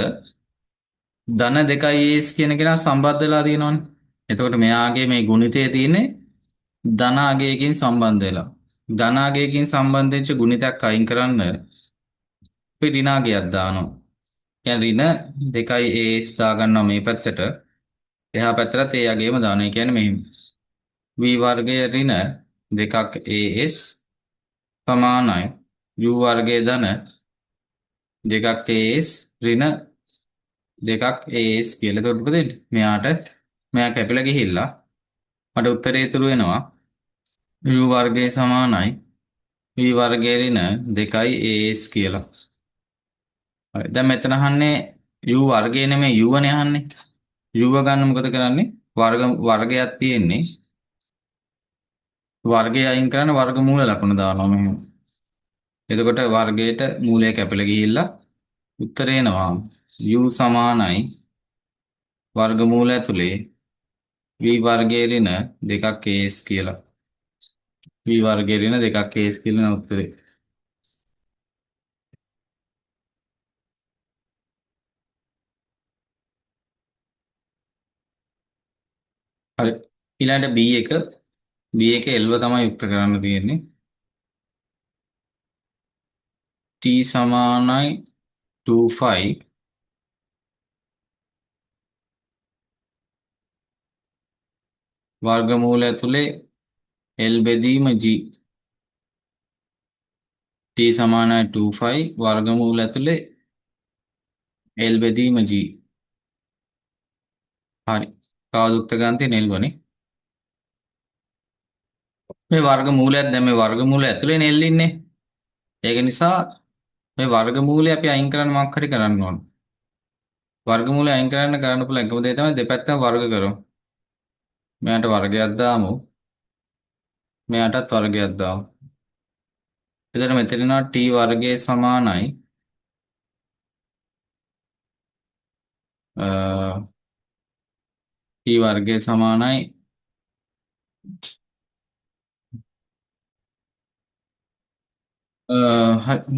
ධන 2 as කියන කෙනා සම්බන්ධ වෙලා තියෙනවනේ එතකොට මෙයාගේ මේ ගුණිතය තියෙන්නේ ධන අගයකින් සම්බන්ධ වෙලා ධන අගයකින් සම්බන්ධ වෙච්ච ගුණිතයක් අයින් කරන්න අපි ඍණ අගයක් දානවා කියන්නේ ඍණ 2 as දාගන්නවා මේ පැත්තට එහා පැත්තට ඒ අගයම දානවා ඒ කියන්නේ මෙහෙම v වර්ගය ඍණ 2 as සමානයි u වර්ගය ධන 2 as ඍණ 2 as කියලා. එතකොට මොකද වෙන්නේ? මෙයා කැපිලා ගිහිල්ලා මට උත්තරේ ඉතුරු වෙනවා u වර්ගය සමානයි v වර්ගය ඍණ 2 as කියලා. හරි. දැන් මෙතන අහන්නේ u වර්ගය නෙමෙයි u නේ අහන්නේ. u ගන්න මොකද කරන්නේ? වර්ගයක් තියෙන්නේ. වර්ගය අයින් කරන වර්ගමූල ලකුණ දානවා මෙහෙම. එතකොට වර්ගයට මූලය කැපිලා ගිහිල්ලා උත්තරේ එනවා u සමානයි වර්ගමූල ඇතුලේ v වර්ගයේ ඍණ 2 as කියලා. v වර්ගයේ ඍණ 2 as කියලා උත්තරේ. හරි. ඊළඟට b1 එල්ව තමයි යුක්ත කරන්න තියෙන්නේ. t සමානයි 25 වර්ගමූල ඇතුලේ L බෙදීම G t සමානයි 25 වර්ගමූල ඇතුලේ L බෙදීම G හරි කවුද උක්ත ගන්න තියෙන්නේ L වනේ මේ වර්ගමූලයක් දැන් මේ වර්ගමූල ඇතුලේ L ඉන්නේ ඒක නිසා මේ වර්ගමූලය අපි අයින් කරන්න මොකක් හරි කරන්න ඕන. වර්ගමූලය අයින් කරන්න පුළුවන් එකම දේ තමයි දෙපැත්තම වර්ග කරමු. මෙයාට වර්ගයක් දාමු. මෙයාටත් වර්ගයක් දාමු. එතකොට මෙතන ඉන්නවා t වර්ගයේ සමානයි t වර්ගයේ සමානයි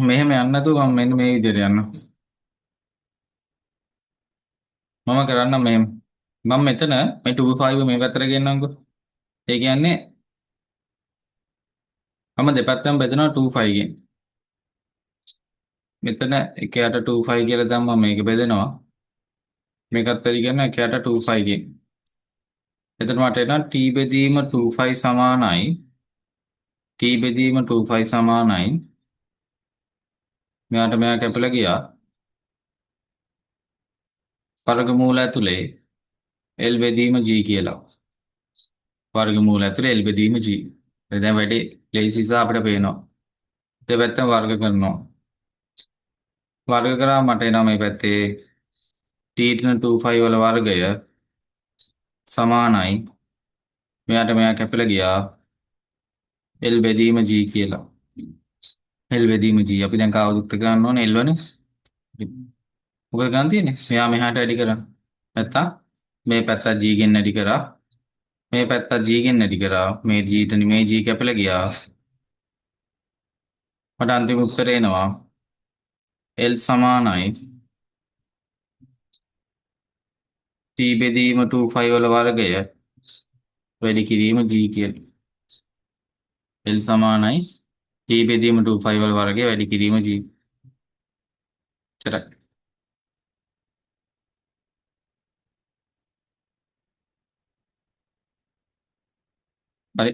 මෙහෙම යන්න නැතුව මම මෙන්න මේ විදිහට යන්න. මම කරන්නම් මෙහෙම. මම මෙතන මේ 25 මේ පැත්තට ගෙන්නම්කෝ. ඒ කියන්නේ මම දෙපැත්තම බෙදනවා 25 ගෙන්. මෙතන එකයට 25 කියලා දැම්මම මේක බෙදෙනවා. මේකත් පරිගන්න එකයට 25 ගෙන්. එතන මට එනවා t බෙදීම 25 සමානයි t බෙදීම 25 සමානයි මෙයා කැපිලා ගියා වර්ගමූල ඇතුලේ L බෙදීම g කියලා. වර්ගමූල ඇතුලේ L බෙදීම g. දැන් වැඩි ලේසි නිසා අපිට පේනවා. දෙපැත්තම වර්ග කරනවා. වර්ග කරා මට එනවා මේ පැත්තේ t 25 වල වර්ගය සමානයි මෙයා කැපිලා ගියා L බෙදීම g කියලා. L බෙදීම g අපි දැන් කවුද උත්තර ගන්න ඕනේ L වනේ. මොකද ගන්න තියෙන්නේ? මෙයා මෙහාට වැඩි කරා. නැත්තම් මේ පැත්ත g ගෙන් වැඩි කරා. මේ පැත්ත g ගෙන් වැඩි කරා. මේ g තනි මේ g කැපිලා ගියා. මට අන්තිම උත්තරේ එනවා L සමානයි t බෙදීම 25 වල වර්ගය වැඩි කිරීම g කියලා. L සමානයි t බෙදීම 25 වල වර්ගය වැඩි කිරීම g. එච්චරයි. හරි.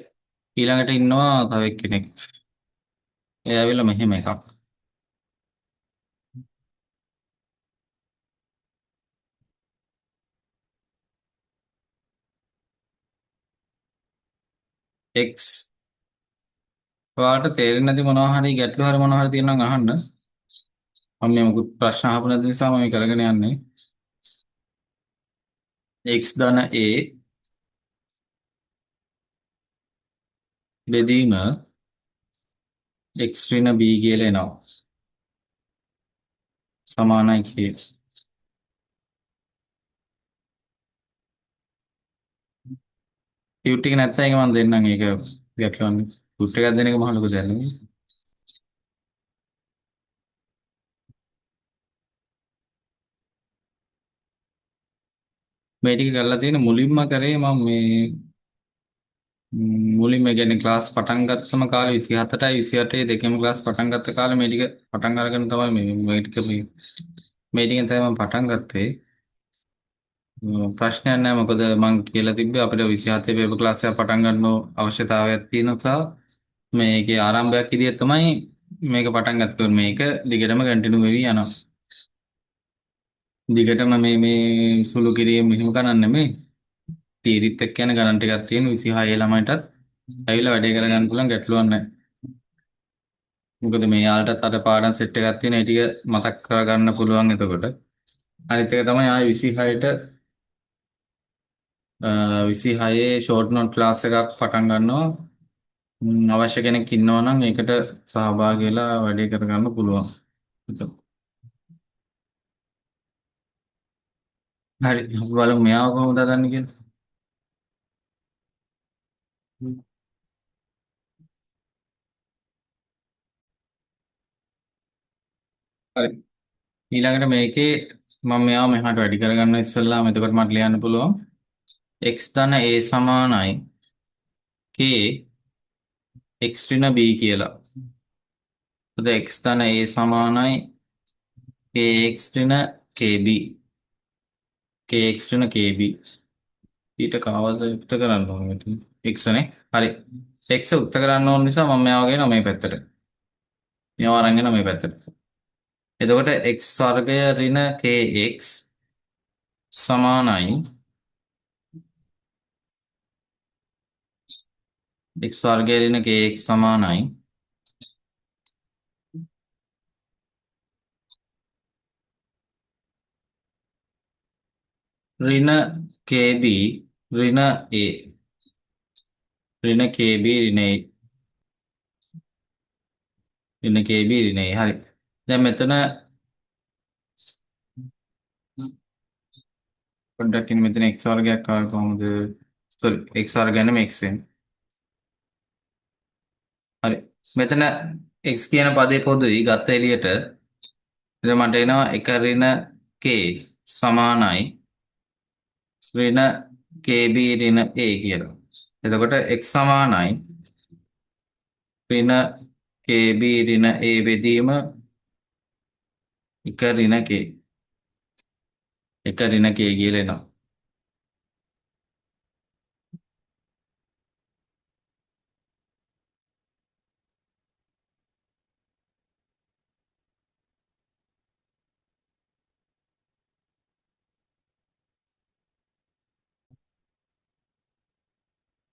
ඊළඟට ඉන්නවා තව එක්කෙනෙක්. එයා ඇවිල්ලා මෙහෙම එකක්. x ඔයාලට තේරෙන්නේ නැති මොනවා හරි ගැටලු හරි මොනවා හරි තියෙනවා නම් අහන්න. මම මේ මොකද ප්‍රශ්න අහපු නැති නිසා මම කරගෙන යන්නේ. x ධන a බෙදීම x ඍණ b කියලා එනවා. සමානයි කියලා. ටියුට් එක නැත්නම් ඒක මම දෙන්නම් ඒක ගැටලුවන්නේ. ටියුට් එකක් දෙන එක මහ ලොකු දෙයක් නෙමෙයි. මේ ටික කරලා තියෙන මුලින්ම කරේ මම මේ මුලින්ම කියන්නේ ක්ලාස් පටන් ගත්තම කාලේ 27යි 28යි දෙකම ක්ලාස් පටන් ගත්ත කාලේ මේ ටික පටන් අරගෙන තමයි මේ ටික මේ ටිකෙන් තමයි මම පටන් ගත්තේ. ප්‍රශ්නයක් නැහැ මොකද මම කියලා තිබ්බේ අපිට 27 පේපර් ක්ලාස් එක පටන් ගන්න අවශ්‍යතාවයක් තියෙන නිසා මේකේ ආරම්භයක් විදිහට තමයි මේක පටන් ගත්තේ. මේක දිගටම කන්ටිනියු වෙවි යනවා. දිගටම මේ සුළු කිරීම මෙහෙම කරන්නේ නෙමෙයි. තීරිත් එක්ක යන ගණන් ටිකක් තියෙන 26 ළමයිටත් ඇවිල්ලා වැඩේ කරගන්න පුළුවන් ගැටලුවක් නැහැ. මොකද මේ යාලටත් අර පාඩම් සෙට් එකක් තියෙන ඒ ටික මතක් කරගන්න පුළුවන් එතකොට. අනිත් එක තමයි ආයි 26ට 26 ෂෝට් නෝට් ක්ලාස් එකක් පටන් ගන්නවා. අවශ්‍ය කෙනෙක් ඉන්නවා නම් ඒකට සහභාගී වෙලා වැඩේ කරගන්න පුළුවන්. හරි අපි බලමු මෙයාව කොහොමද හදන්නේ කියලා. හරි. ඊළඟට මේකේ මම මෙයාව මෙහාට වැඩි කරගන්න ඉස්සෙල්ලාම එතකොට මට ලියන්න පුළුවන් x ධන a සමානයි k x ඍණ b කියලා. එතකොට x ධන a සමානයි kx ඍණ kb kx ඍණ kb ඊට කවද යුක්ත කරන්න ඕනේ මෙතන x නේ. හරි. x උක්ත කරන්න ඕන නිසා මම මෙයාව ගෙනවා මේ පැත්තට. මෙයාව අරන් එනවා මේ පැත්තට. එතකොට x වර්ගය ඍණ kx සමානයි x වර්ගය ඍණ kx සමානයි ඍණ KB ඍණ A ඍණ KB ඍණ A ඍණ KB ඍණ A හරි. දැන් මෙතන පොඩ්ඩක් ඉන්න මෙතන x වර්ගයක් ආව කොහොමද? sorry x වර්ගයන්ම x වෙන. හරි. මෙතන x කියන පදේ පොදුයි ගත්ත එළියට. ඉතින් මට එනවා එක ඍණ k සමානයි ඍණ KB ඍණ A කියලා. එතකොට x සමානයි ඍණ KB ඍණ A බෙදීම එක ඍණ k. එක ඍණ k කියලා එනවා.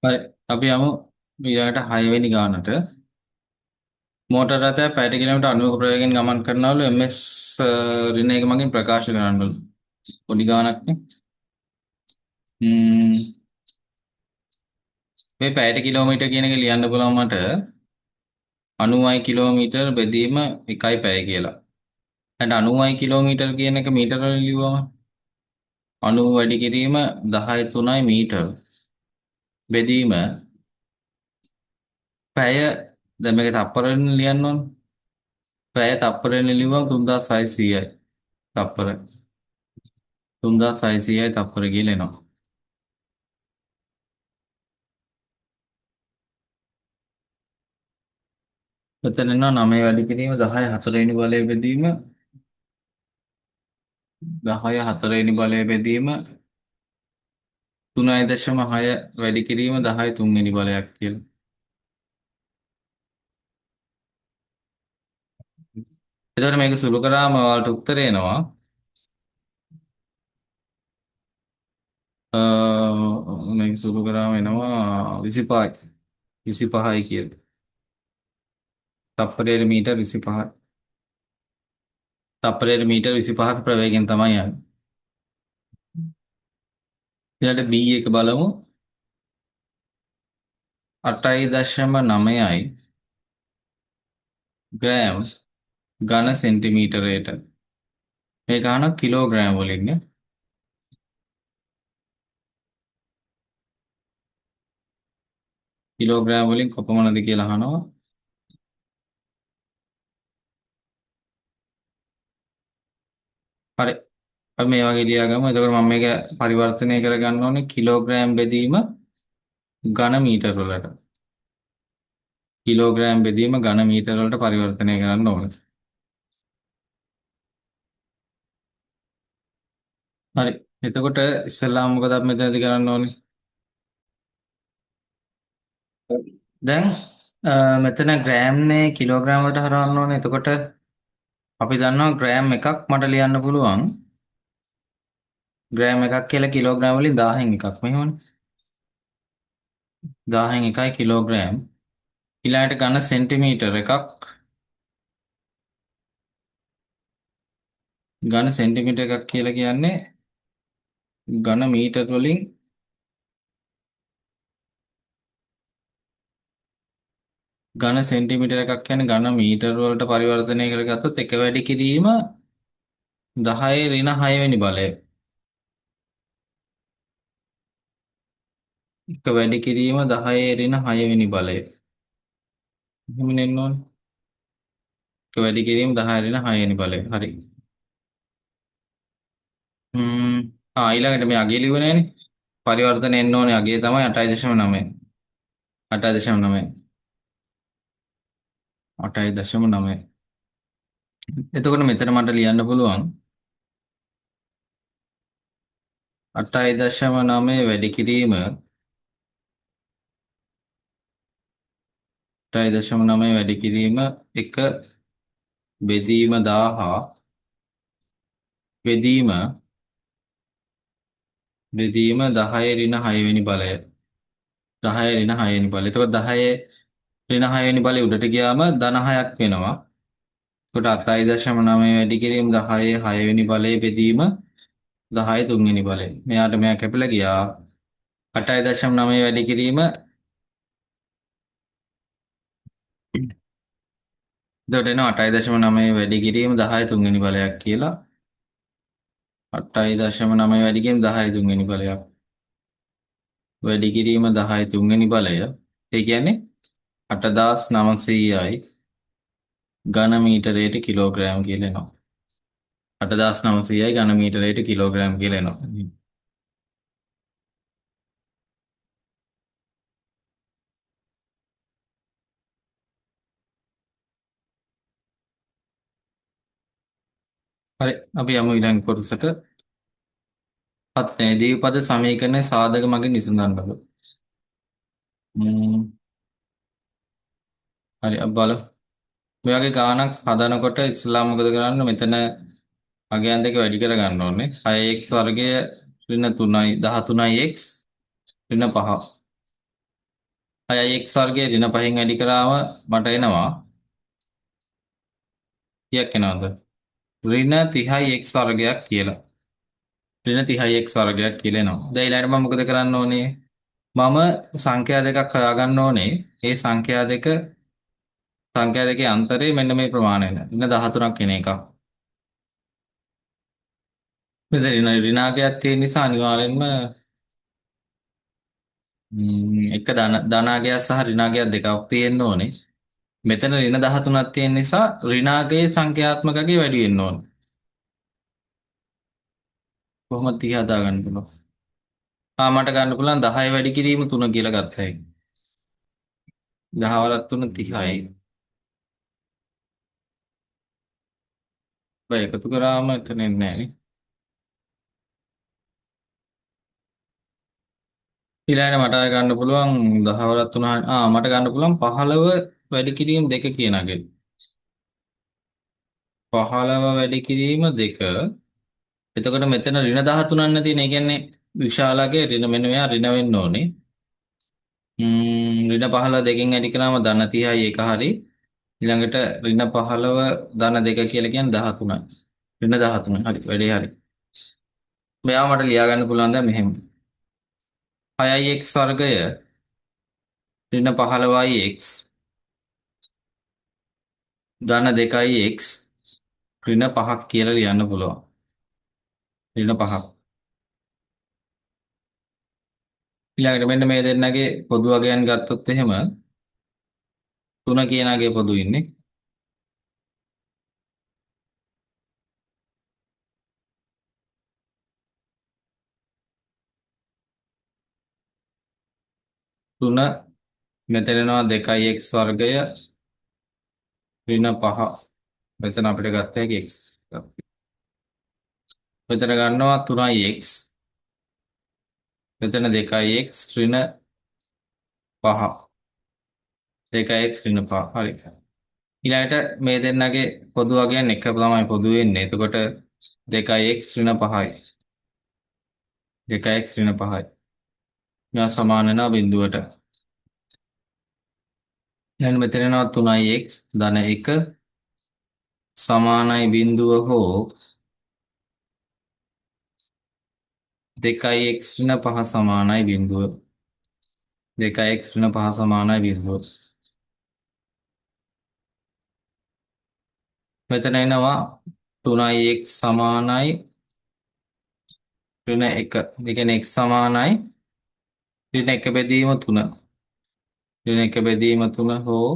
හරි. අපි යමු ඊළඟට 6 වෙනි ගානට. මෝටර රථය පැයට කිලෝමීටර් 90ක ප්‍රවේගයෙන් ගමන් කරනවලු ms ඍණ එක මගින් ප්‍රකාශ කරනවලු. පොඩි ගානක් නේ. මේ පැයට කිලෝමීටර් කියන එක ලියන්න පුළුවන් මට 90යි කිලෝමීටර් බෙදීම 1යි පැය කියලා. දැන් 90යි කිලෝමීටර් කියන එක මීටර වලින් ලියුවම 90 වැඩි කිරීම 10 3යි මීටර බෙදීම පැය දැන් මේක තප්පර වලින් ලියන්න ඕන. පැය තප්පර වලින් ලියුවම 3600යි. තප්පර 3600යි තප්පර කියලා එනවා. මෙතන එනවා 9 වැඩි කිරීම 10 4 වෙනි බලය බෙදීම 10 4 වෙනි බලය බෙදීම 3.6 වැඩි කිරීම 10 3 වෙනි බලයක් කියලා. එතකොට මේක සුළු කරාම ඔයාලට උත්තරය එනවා මේක සුළු කරාම එනවා 25යි 25යි කියලා. තප්පරයට මීටර 25යි. තප්පරයට මීටර 25ක ප්‍රවේගයෙන් තමයි යන්නේ. ඊළඟට B එක බලමු 8.9යි ග්‍රෑම් ඝන සෙන්ටිමීටරයට. මේක අහන කිලෝග්‍රෑම් වලින් නේ. කිලෝග්‍රෑම් වලින් කොපමණද කියලා අහනවා. හරි. අපි මේ වගේ ලියාගමු. එතකොට මම මේක පරිවර්තනය කරගන්න ඕනේ කිලෝග්‍රෑම් බෙදීම ඝන මීටර වලට. කිලෝග්‍රෑම් බෙදීම ඝන මීටර වලට පරිවර්තනය කරන්න ඕනේ. හරි. එතකොට ඉස්සෙල්ලාම මොකද අපි මෙතනදී කරන්න ඕනේ? දැන් මෙතන ග්‍රෑම්නේ කිලෝග්‍රෑම් වලට හරවන්න ඕනේ. එතකොට අපි දන්නවා ග්‍රෑම් එකක් මට ලියන්න පුළුවන්. ග්‍රෑම් එකක් කියලා කිලෝග්‍රෑම් වලින් 1000න් එකක් මෙහෙමනේ. 1000න් එකයි කිලෝග්‍රෑම්. ඊළඟට ඝන සෙන්ටිමීටර එකක්. ඝන සෙන්ටිමීටර එකක් කියලා කියන්නේ ඝන මීටර වලින් ඝන සෙන්ටිමීටර එකක් කියන්නේ ඝන මීටර වලට පරිවර්තනය කරගත්තොත් එක වැඩි කිරීම 10 ඍණ 6 වෙනි බලය. එක වැඩි කිරීම 10 ඍණ 6 වෙනි බලය. එහෙම නෙන්න ඕනේ. එක වැඩි කිරීම 10 ඍණ 6 වෙනි බලය. හරි. ඊළඟට මේ අගය ලියුවේ නෑනේ. පරිවර්තන එන්න ඕනේ අගය තමයි 8.9. 8.9. 8.9. එතකොට මෙතන මට ලියන්න පුළුවන් 8.9 වැඩි කිරීම 8.9 වැඩි කිරීම 1 බෙදීම 1000 බෙදීම 10 ඍණ 6 වෙනි බලය. 10 ඍණ 6 වෙනි බලය. එතකොට 10 ඍණ 6 වෙනි බලය උඩට ගියාම ධන 6ක් වෙනවා. එතකොට 8.9 වැඩි කිරීම 10 6 වෙනි බලය බෙදීම 10 තුන්වෙනි බලය. මෙයාට මෙයා කැපිලා ගියා. 8.9 වැඩි කිරීම. එතකොට එනවා 8.9 වැඩි කිරීම 10 තුන්වෙනි බලයක් කියලා. 8.9 වැඩි කිරීම 10 තුන්වෙනි බලයක්. වැඩි කිරීම 10 තුන්වෙනි බලය. ඒ කියන්නේ 8900යි ඝන මීටරයට කිලෝග්‍රෑම් කියලා එනවා. 8900යි ඝන මීටරයට කිලෝග්‍රෑම් කියලා එනවා. හරි අපි යමු ඊළඟ කොටසට. පත්නේ දීපද සමීකරණය සාධක මගින් විසඳන්න බලමු. ම්ම්, හරි අපි බලමු. මේ වගේ ගාණක් හදනකොට ඉස්ලාම් මොකද කරන්නේ? මෙතන අගයන් දෙක වැඩි කර ගන්න ඕනේ. 6x වර්ගය ඍණ 3යි 13x ඍණ 5. 6x වර්ගය ඍණ 5න් වැඩි කරාම මට එනවා කීයක් එනවද? ඍණ 30x වර්ගයක් කියලා. ඍණ 30x වර්ගයක් කියලා එනවා. දැන් ඊළඟට මම මොකද කරන්න ඕනේ? මම සංඛ්‍යා දෙකක් හොයාගන්න ඕනේ. ඒ සංඛ්‍යා දෙකේ අන්තරය මෙන්න මේ ප්‍රමාණය. ඍණ 13ක් එන එකක්. මෙතන ඍණාගයක් තියෙන නිසා අනිවාර්යෙන්ම එක ධනාගයක් සහ ඍණාගයක් දෙකක් තියෙන්න ඕනේ. මෙතන ඍණ 13ක් තියෙන නිසා ඍණාගයේ සංඛ්‍යාත්මකගේ වැඩි වෙන්න ඕනේ. කොහොමද 30 හදාගන්න පුළුවන්? මට ගන්න පුළුවන් 10 වැඩි කිරීම 3 කියලා ගත්ත හැකි. 10 වරක් 3 30යි. බය එකතු කරාම එතන එන්නේ නැහැ නේ. ඊළඟට මට ආයෙ ගන්න පුළුවන් 10 වරක් 3 මට ගන්න පුළුවන් 15 වැඩි කිරීම 2 කියන අගේ. 15 වැඩි කිරීම 2. එතකොට මෙතන ඍණ 13ක් තියෙන. ඒ කියන්නේ විශාලගේ ඍණ මෙන්න මෙයා ඍණ වෙන්න ඕනේ. ඍණ 15 දෙකෙන් වැඩි කරාම ධන 30යි එක හරි. ඊළඟට ඍණ 15 ධන 2 කියලා කියන්නේ 13යි. ඍණ 13. හරි වැඩේ හරි. මෙයා මට ලියා ගන්න පුළුවන් දැන් මෙහෙම. 6x වර්ගය ඍණ 15x ධන 2x ඍණ 5ක් කියලා ලියන්න පුළුවන්. ඍණ 5ක්. ඊළඟට මෙන්න මේ දෙන්නගේ පොදු අගයන් ගත්තොත් එහෙම 3 කියන අගේ පොදු ඉන්නේ. 3 මෙතන එනවා 2x වර්ගය ඍණ 5. මෙතන අපිට ගත්ත හැකි x. මෙතන ගන්නවා 3x. මෙතන 2x ඍණ 5. 2x ඍණ 5. හරි. ඊළඟට මේ දෙන්නගේ පොදු අගයන් එක තමයි පොදු වෙන්නේ. එතකොට 2x ඍණ 5යි. 2x ඍණ 5යි. මේවා සමාන වෙනවා බිඳුවට. දැන් මෙතන එනවා 3x ධන 1 සමානයි බිඳුව හෝ 2x ඍණ 5 සමානයි බිඳුව. 2x ඍණ 5 සමානයි බිඳුව. මෙතන එනවා 3x සමානයි ඍණ 1. ඒ කියන්නේ x සමානයි ඍණ 1 බෙදීම 3. ඍණ 1 බෙදීම 3 හෝ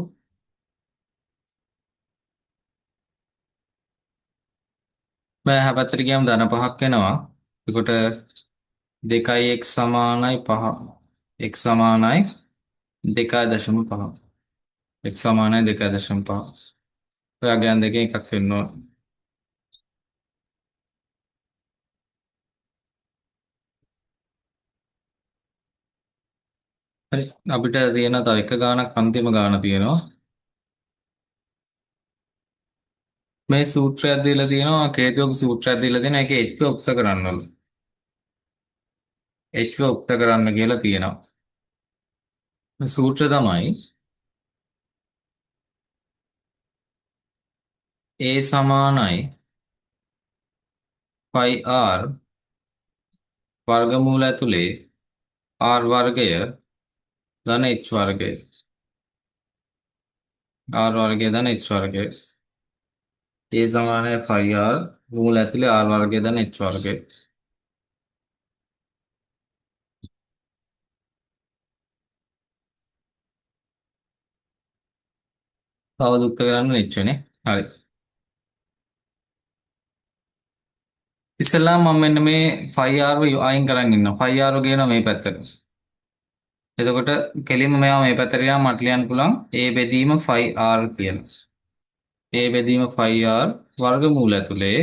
බෑ හැපැත්තට ගියාම ධන 5ක් එනවා. එතකොට 2x සමානයි 5. x සමානයි 2.5. x සමානයි 2.5. ඔයාගෙන් දෙකෙන් එකක් වෙන්න ඕන. හරි අපිට තියෙන තව එක ගාණක් අන්තිම ගාණ තියෙනවා. මේ සූත්‍රයක් දීලා තියෙනවා කේතුක සූත්‍රයක් දීලා තියෙනවා. ඒකේ h උක්ත කරන්නවලු. h උක්ත කරන්න කියලා තියෙනවා. මේ සූත්‍රය තමයි a සමානයි phi r වර්ගමූල ඇතුලේ r වර්ගය ධන h වර්ගය r වර්ගය ධන h වර්ගය ඒ සමානයි 5r මූල ඇතුලේ r වර්ගය ධන h වර්ගය. තව දුක්ඛ කරන්න h වෙන්නේ. හරි. ඉස්සෙල්ලාම මම මෙන්න මේ 5r අයින් කරන් ඉන්නවා. 5r ගේනවා මේ පැත්තට. එතකොට කෙලින්ම මෙයා මේ පැත්තට ගියාම මට ලියන්න පුළුවන් a බෙදීම 5r කියලා. a බෙදීම 5r වර්ගමූල ඇතුලේ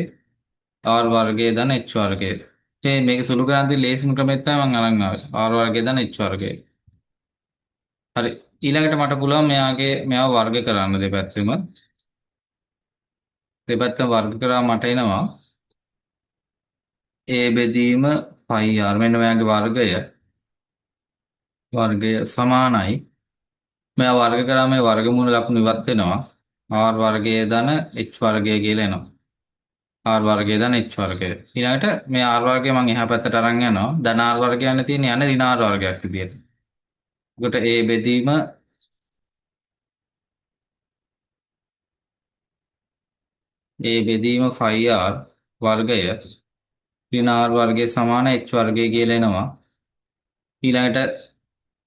r වර්ගය ධන h වර්ගය. මේක සුළු කරන්නේ ලේසිම ක්‍රමෙත් තමයි මම අරන් ආවේ. r වර්ගය ධන h වර්ගය. හරි. ඊළඟට මට පුළුවන් මෙයාව වර්ග කරන්න දෙපැත්තෙම. දෙපැත්තම වර්ග කරා මට එනවා a බෙදීම 5r මෙන්න මෙයාගේ වර්ගය සමානයි. මෙයා වර්ග කරාම මේ වර්ගමූල ලකුණු ඉවත් වෙනවා. r වර්ගය ධන h වර්ගය කියලා එනවා. r වර්ගය ධන h වර්ගය. ඊළඟට මේ r වර්ගය මම එහා පැත්තට අරන් යනවා. ධන r වර්ගය යන තියෙන්නේ ඍණ r වර්ගයක් විදියට. එතකොට a බෙදීම a බෙදීම 5r වර්ගය ඍණ r වර්ගය සමාන h වර්ගය කියලා එනවා. ඊළඟට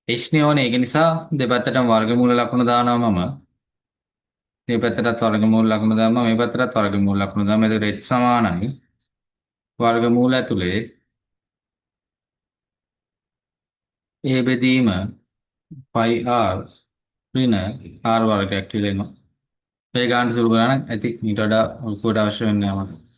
h නේ ඕනේ. ඒක නිසා දෙපැත්තටම වර්ගමූල ලකුණු දානවා මම. මේ පැත්තටත් වර්ගමූල ලකුණු දානවා. මේ පැත්තටත් වර්ගමූල ලකුණු දානවා. එතකොට h සමානයි වර්ගමූල ඇතුලේ a බෙදීම 5r ඍණ r වර්ගයක් කියලා එනවා. මේ ගානට සුළු ගණනක් ඇති. ඊට වඩා ඔක්කොට අවශ්‍ය වෙන්නේ නැහැ මට.